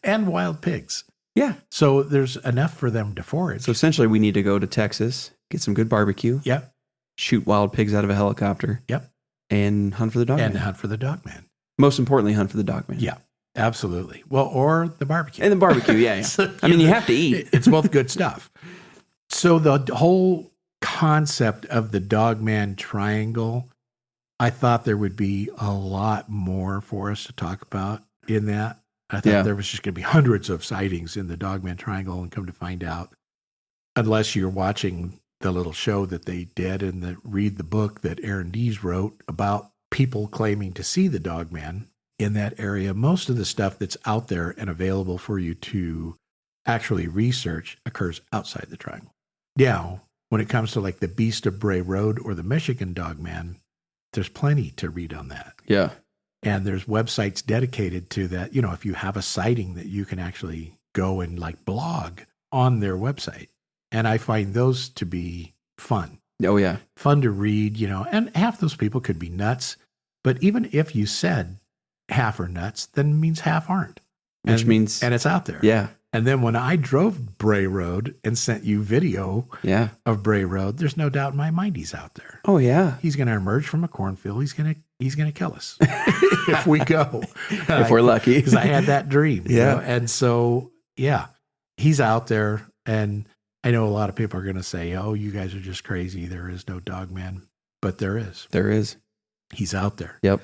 And wild pigs. Yeah. So there's enough for them to forage. So essentially we need to go to Texas, get some good barbecue. Yep. Shoot wild pigs out of a helicopter. Yep. And hunt for the dogman. And hunt for the dogman. Most importantly, hunt for the dogman. Yeah, absolutely. Well, or the barbecue. And the barbecue, yeah. So, I mean, you have to eat. It's both good stuff. So the whole concept of the Dogman Triangle, I thought there would be a lot more for us to talk about in that. I thought there was just going to be hundreds of sightings in the Dogman Triangle, and come to find out, unless you're watching the little show that they did and read the book that Aaron Dees wrote about people claiming to see the Dogman in that area, most of the stuff that's out there and available for you to actually research occurs outside the triangle. Now, when it comes to like the Beast of Bray Road or the Michigan Dogman, there's plenty to read on that. Yeah. And there's websites dedicated to that. You know, if you have a sighting that you can actually go and like blog on their website. And I find those to be fun. Oh, yeah. Fun to read, you know, and half those people could be nuts. But even if you said half are nuts, then means half aren't. Which means... And it's out there. Yeah. And then when I drove Bray Road and sent you video of Bray Road, there's no doubt in my mind he's out there. Oh, yeah. He's going to emerge from a cornfield. He's going to kill us if we go. If we're lucky. Because I had that dream. Yeah. You know? And so, yeah, he's out there. And I know a lot of people are going to say, oh, you guys are just crazy. There is no Dogman. But there is. There is. He's out there. Yep.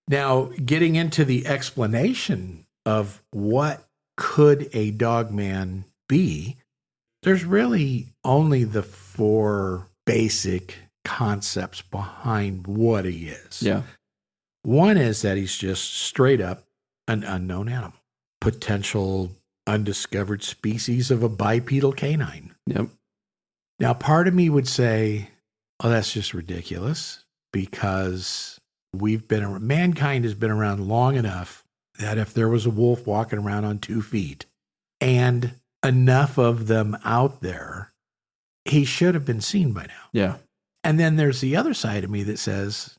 Now, getting into the explanation of what could a Dogman be, there's really only the four basic concepts behind what he is. Yeah. One is that he's just straight up an unknown animal, potential undiscovered species of a bipedal canine. Yep. Now, part of me would say, oh, that's just ridiculous because mankind has been around long enough that if there was a wolf walking around on 2 feet and enough of them out there, he should have been seen by now. Yeah. And then there's the other side of me that says,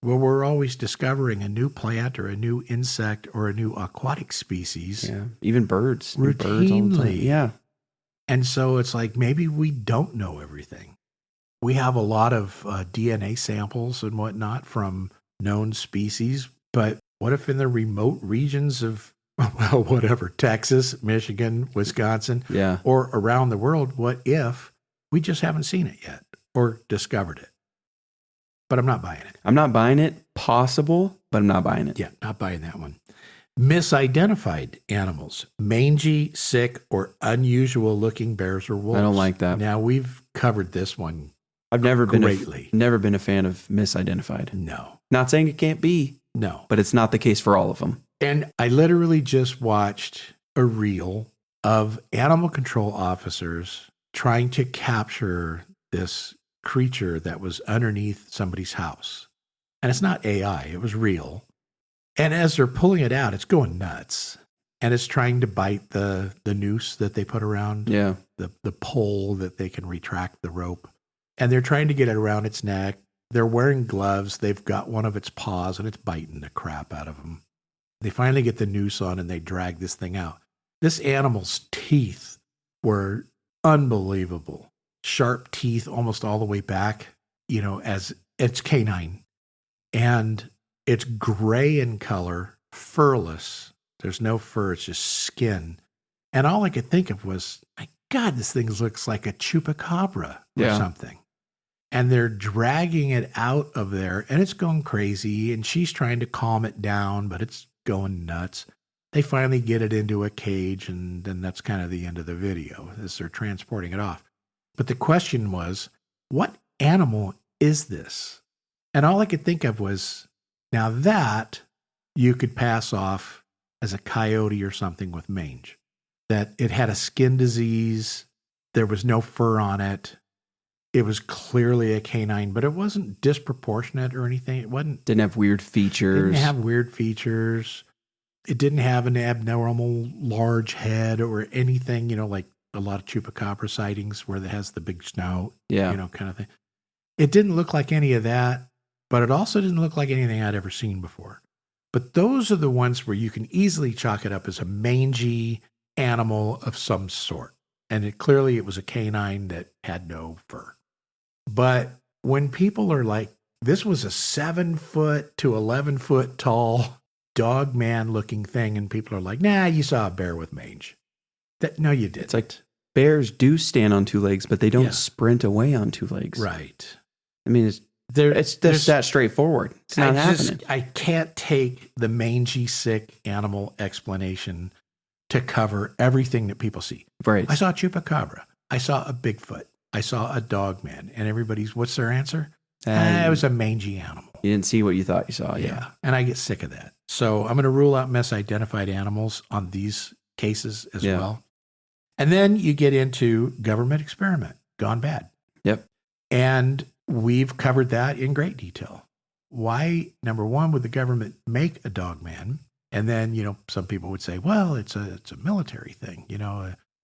well, we're always discovering a new plant or a new insect or a new aquatic species. Yeah. Even birds. Routinely. Birds all the time. Yeah. And so it's like, maybe we don't know everything. We have a lot of DNA samples and whatnot from known species, but what if in the remote regions of, well, whatever, Texas, Michigan, Wisconsin, or around the world, what if we just haven't seen it yet or discovered it? But I'm not buying it. I'm not buying it. Possible, but I'm not buying it. Yeah, not buying that one. Misidentified animals, mangy, sick, or unusual looking bears or wolves. I don't like that. Now, we've covered this one I've never greatly. Never been a fan of misidentified. No. Not saying it can't be. No. But it's not the case for all of them. And I literally just watched a reel of animal control officers trying to capture this creature that was underneath somebody's house. And it's not AI, it was real. And as they're pulling it out, it's going nuts. and it's trying to bite the noose that they put around the pole that they can retract the rope. And they're trying to get it around its neck. They're wearing gloves. They've got one of its paws, and it's biting the crap out of them. They finally get the noose on, and they drag this thing out. This animal's teeth were unbelievable. Sharp teeth almost all the way back, as it's canine. And it's gray in color, furless. There's no fur, it's just skin. And all I could think of was, my God, this thing looks like a chupacabra or something. And they're dragging it out of there, and it's going crazy, and she's trying to calm it down, but it's going nuts. They finally get it into a cage, and then that's kind of the end of the video as they're transporting it off. But the question was, what animal is this? And all I could think of was, now that you could pass off as a coyote or something with mange. That it had a skin disease, there was no fur on it. It was clearly a canine, but it wasn't disproportionate or anything. Didn't have weird features. It didn't have an abnormal large head or anything, like a lot of chupacabra sightings where it has the big snout, kind of thing. It didn't look like any of that, but it also didn't look like anything I'd ever seen before. But those are the ones where you can easily chalk it up as a mangy animal of some sort. And clearly it was a canine that had no fur. But when people are like, this was a 7-foot to 11-foot tall Dogman looking thing, and people are like, nah, you saw a bear with mange. No, you didn't. It's like bears do stand on two legs, but they don't sprint away on two legs. Right. I mean, it's that straightforward. It's not happening. I can't take the mangy, sick animal explanation to cover everything that people see. Right. I saw a chupacabra. I saw a Bigfoot. I saw a Dogman. And what's their answer? It was a mangy animal. You didn't see what you thought you saw. Yeah. And I get sick of that. So I'm going to rule out misidentified animals on these cases as well. And then you get into government experiment, gone bad. Yep. And we've covered that in great detail. Why, number one, would the government make a Dogman? And then, some people would say, well, it's a military thing.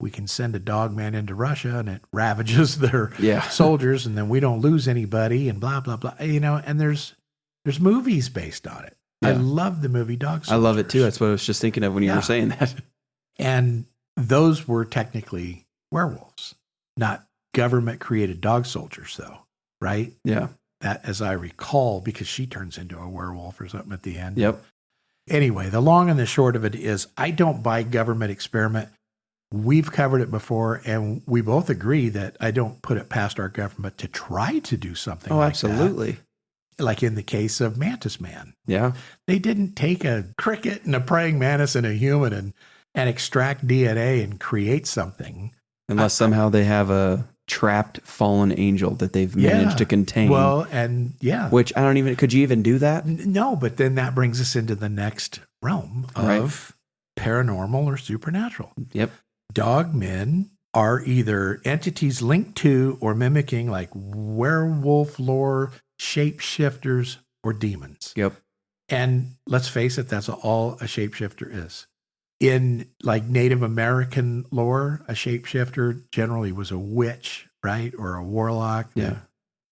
We can send a Dogman into Russia and it ravages their soldiers, and then we don't lose anybody and blah, blah, blah. And there's movies based on it. Yeah. I love the movie Dog Soldiers. I love it too. That's what I was just thinking of when you were saying that. And those were technically werewolves, not government created dog soldiers though. Right? Yeah. That, as I recall, because she turns into a werewolf or something at the end. Yep. Anyway, the long and the short of it is I don't buy government experiment. We've covered it before, and we both agree that I don't put it past our government to try to do something like absolutely. That. Like in the case of Mantis Man. Yeah. They didn't take a cricket and a praying mantis and a human and extract DNA and create something. Unless somehow they have a trapped fallen angel that they've managed to contain. Well, and which could you even do that? No, but then that brings us into the next realm of paranormal or supernatural. Yep. Dogmen are either entities linked to or mimicking like werewolf lore, shapeshifters, or demons. Yep. And let's face it, that's all a shapeshifter is. In like Native American lore, a shapeshifter generally was a witch, right? Or a warlock. Yeah.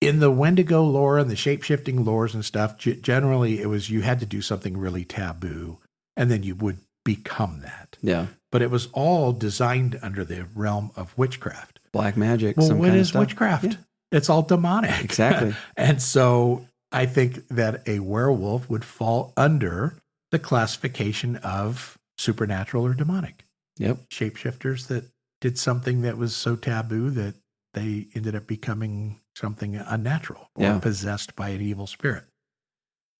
In the Wendigo lore and the shapeshifting lores and stuff, generally it was you had to do something really taboo and then you would become that. Yeah. But it was all designed under the realm of witchcraft. Black magic. Well, what is witchcraft? Yeah. It's all demonic. Exactly. And so I think that a werewolf would fall under the classification of supernatural or demonic. Yep. Shapeshifters that did something that was so taboo that they ended up becoming something unnatural or possessed by an evil spirit.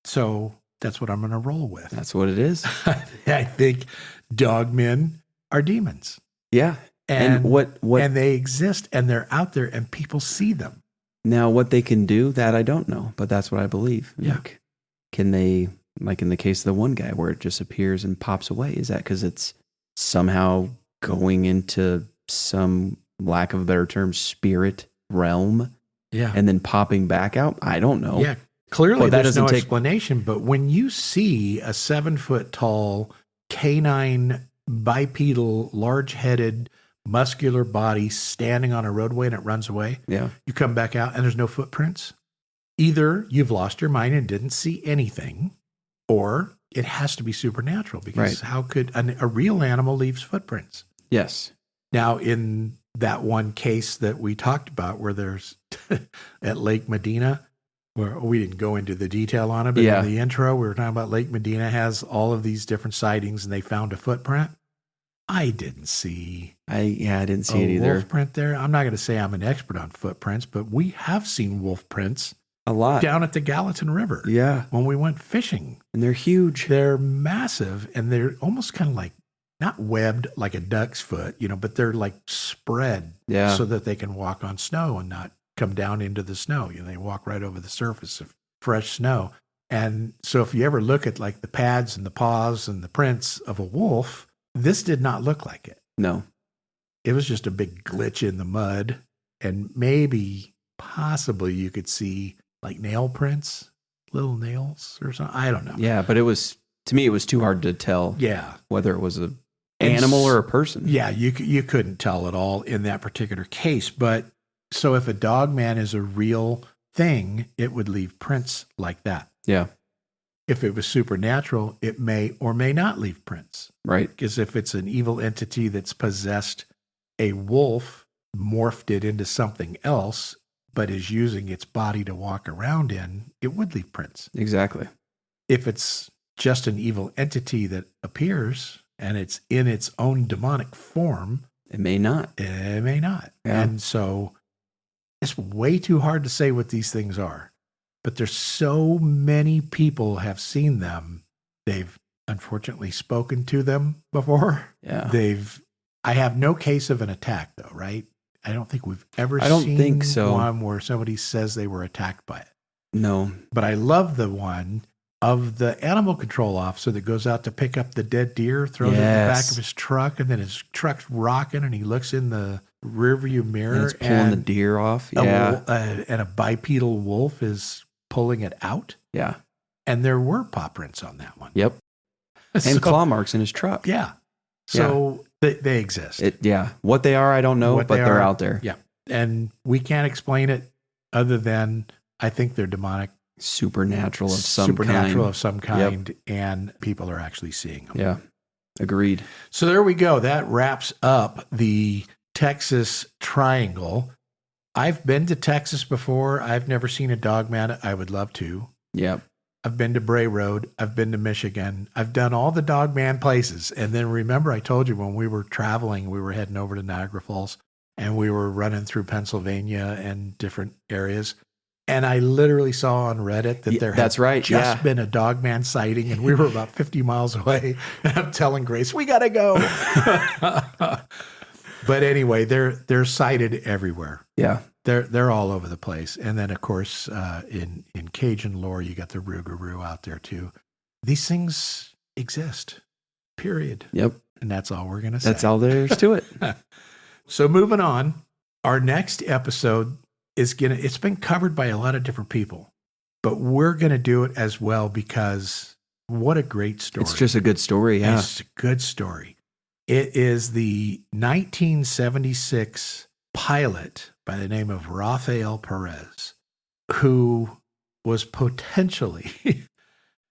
So that's what I'm going to roll with. That's what it is. I think dogmen are demons. Yeah. And what and they exist and they're out there and people see them. Now what they can do, that I don't know, but that's what I believe. Yeah. Like, can they, like in the case of the one guy where it just appears and pops away, is that because it's somehow going into some, lack of a better term, spirit realm? Yeah. And then popping back out? I don't know. Yeah. Clearly there's no explanation, but when you see a 7-foot tall canine bipedal, large-headed, muscular body standing on a roadway and it runs away. Yeah. You come back out and there's no footprints. Either you've lost your mind and didn't see anything, or it has to be supernatural, because how could a real animal leaves footprints? Yes. Now, in that one case that we talked about where there's at Lake Medina, where we didn't go into the detail on it, but in the intro, we were talking about Lake Medina has all of these different sightings and they found a footprint. I didn't see I didn't see it either. Wolf print there. I'm not going to say I'm an expert on footprints, but we have seen wolf prints a lot down at the Gallatin River. Yeah. When we went fishing. And they're huge. They're massive, and they're almost kind of like, not webbed like a duck's foot, but they're like spread so that they can walk on snow and not come down into the snow. They walk right over the surface of fresh snow. And so if you ever look at like the pads and the paws and the prints of a wolf, this did not look like it. No. It was just a big glitch in the mud. And possibly you could see like nail prints, little nails or something. I don't know. Yeah, but to me, it was too hard to tell whether it was an animal or a person. Yeah, you couldn't tell at all in that particular case. But so if a Dogman is a real thing, it would leave prints like that. Yeah. If it was supernatural, it may or may not leave prints. Right. Because if it's an evil entity that's possessed a wolf, morphed it into something else, but is using its body to walk around in, it would leave prints. Exactly. If it's just an evil entity that appears and it's in its own demonic form, it may not. It may not. Yeah. And so it's way too hard to say what these things are. But there's so many people have seen them. They've unfortunately spoken to them before. Yeah. I have no case of an attack though, right? I don't think we've ever seen one where somebody says they were attacked by it. No. But I love the one of the animal control officer that goes out to pick up the dead deer, throws it in the back of his truck, and then his truck's rocking, and he looks in the rearview mirror. And it's pulling the deer off. Yeah. And a bipedal wolf is pulling it out. Yeah. And there were paw prints on that one. Yep. And claw marks in his truck. Yeah. So they exist. What they are, I don't know, but they're out there. Yeah. And we can't explain it other than I think they're demonic. Supernatural of some kind. And people are actually seeing them. Yeah. Agreed. So there we go. That wraps up the Texas Triangle. I've been to Texas before. I've never seen a Dogman. I would love to. Yep. I've been to Bray Road. I've been to Michigan. I've done all the Dogman places. And then remember, I told you when we were traveling, we were heading over to Niagara Falls and we were running through Pennsylvania and different areas. And I literally saw on Reddit that there had just been a Dogman sighting, and we were about 50 miles away. And I'm telling Grace, we got to go. But anyway, they're sighted everywhere. Yeah. They're all over the place. And then, of course, in Cajun lore, you got the Rougarou out there, too. These things exist, period. Yep. And that's all we're going to say. That's all there is to it. So moving on, our next episode it's been covered by a lot of different people, but we're going to do it as well because what a great story. It's just a good story, yeah. It's a good story. It is the 1976 pilot by the name of Rafael Perez, who was potentially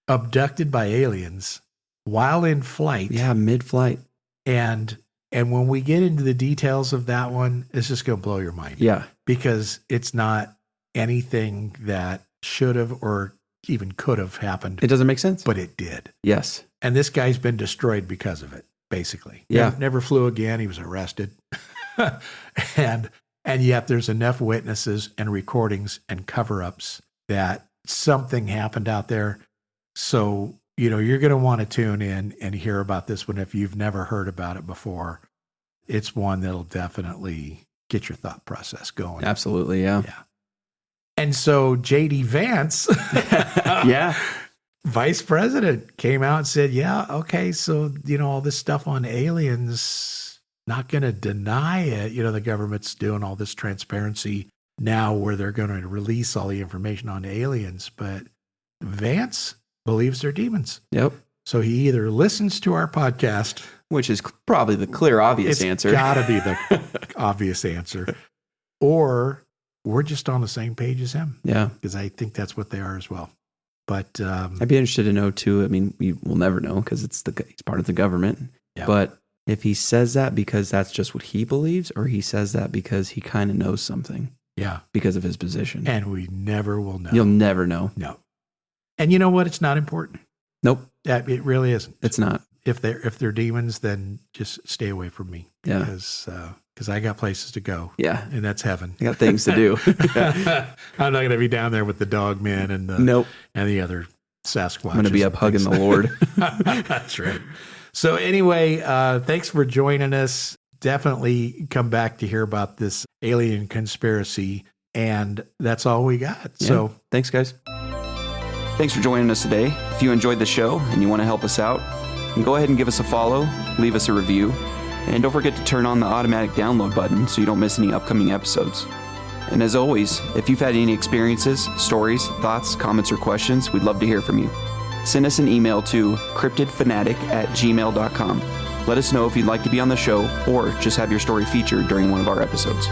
abducted by aliens while in flight. Yeah, mid-flight. And when we get into the details of that one, it's just going to blow your mind. Yeah. Because it's not anything that should have or even could have happened. It doesn't make sense. But it did. Yes. And this guy's been destroyed because of it, basically. Yeah. Never flew again. He was arrested. And yet there's enough witnesses and recordings and cover-ups that something happened out there. So, you're going to want to tune in and hear about this one if you've never heard about it before. It's one that'll definitely get your thought process going. Absolutely, yeah. Yeah. And so J.D. Vance, vice president, came out and said, yeah, okay, so, all this stuff on aliens, not going to deny it. The government's doing all this transparency now where they're going to release all the information on aliens, but Vance believes they're demons. Yep. So he either listens to our podcast Which is probably the clear, obvious answer. It's got to be the obvious answer. Or we're just on the same page as him. Yeah. Because I think that's what they are as well. But I'd be interested to know, too. I mean, we will never know because he's part of the government. Yeah. But if he says that because that's just what he believes, or he says that because he kind of knows something. Yeah. Because of his position. And we never will know. You'll never know. No. And you know what? It's not important. Nope. It really isn't. It's not. If they're demons, then just stay away from me. Yeah. Because I got places to go. Yeah. And that's heaven. I got things to do. I'm not going to be down there with the Dogmen and the other Sasquatches. I'm going to be up hugging the Lord. That's right. So anyway, thanks for joining us. Definitely come back to hear about this alien conspiracy. And that's all we got. Yeah. So thanks, guys. Thanks for joining us today. If you enjoyed the show and you want to help us out, then go ahead and give us a follow, leave us a review, and don't forget to turn on the automatic download button so you don't miss any upcoming episodes. And as always, if you've had any experiences, stories, thoughts, comments, or questions, we'd love to hear from you. Send us an email to cryptidfanatic@gmail.com. Let us know if you'd like to be on the show or just have your story featured during one of our episodes.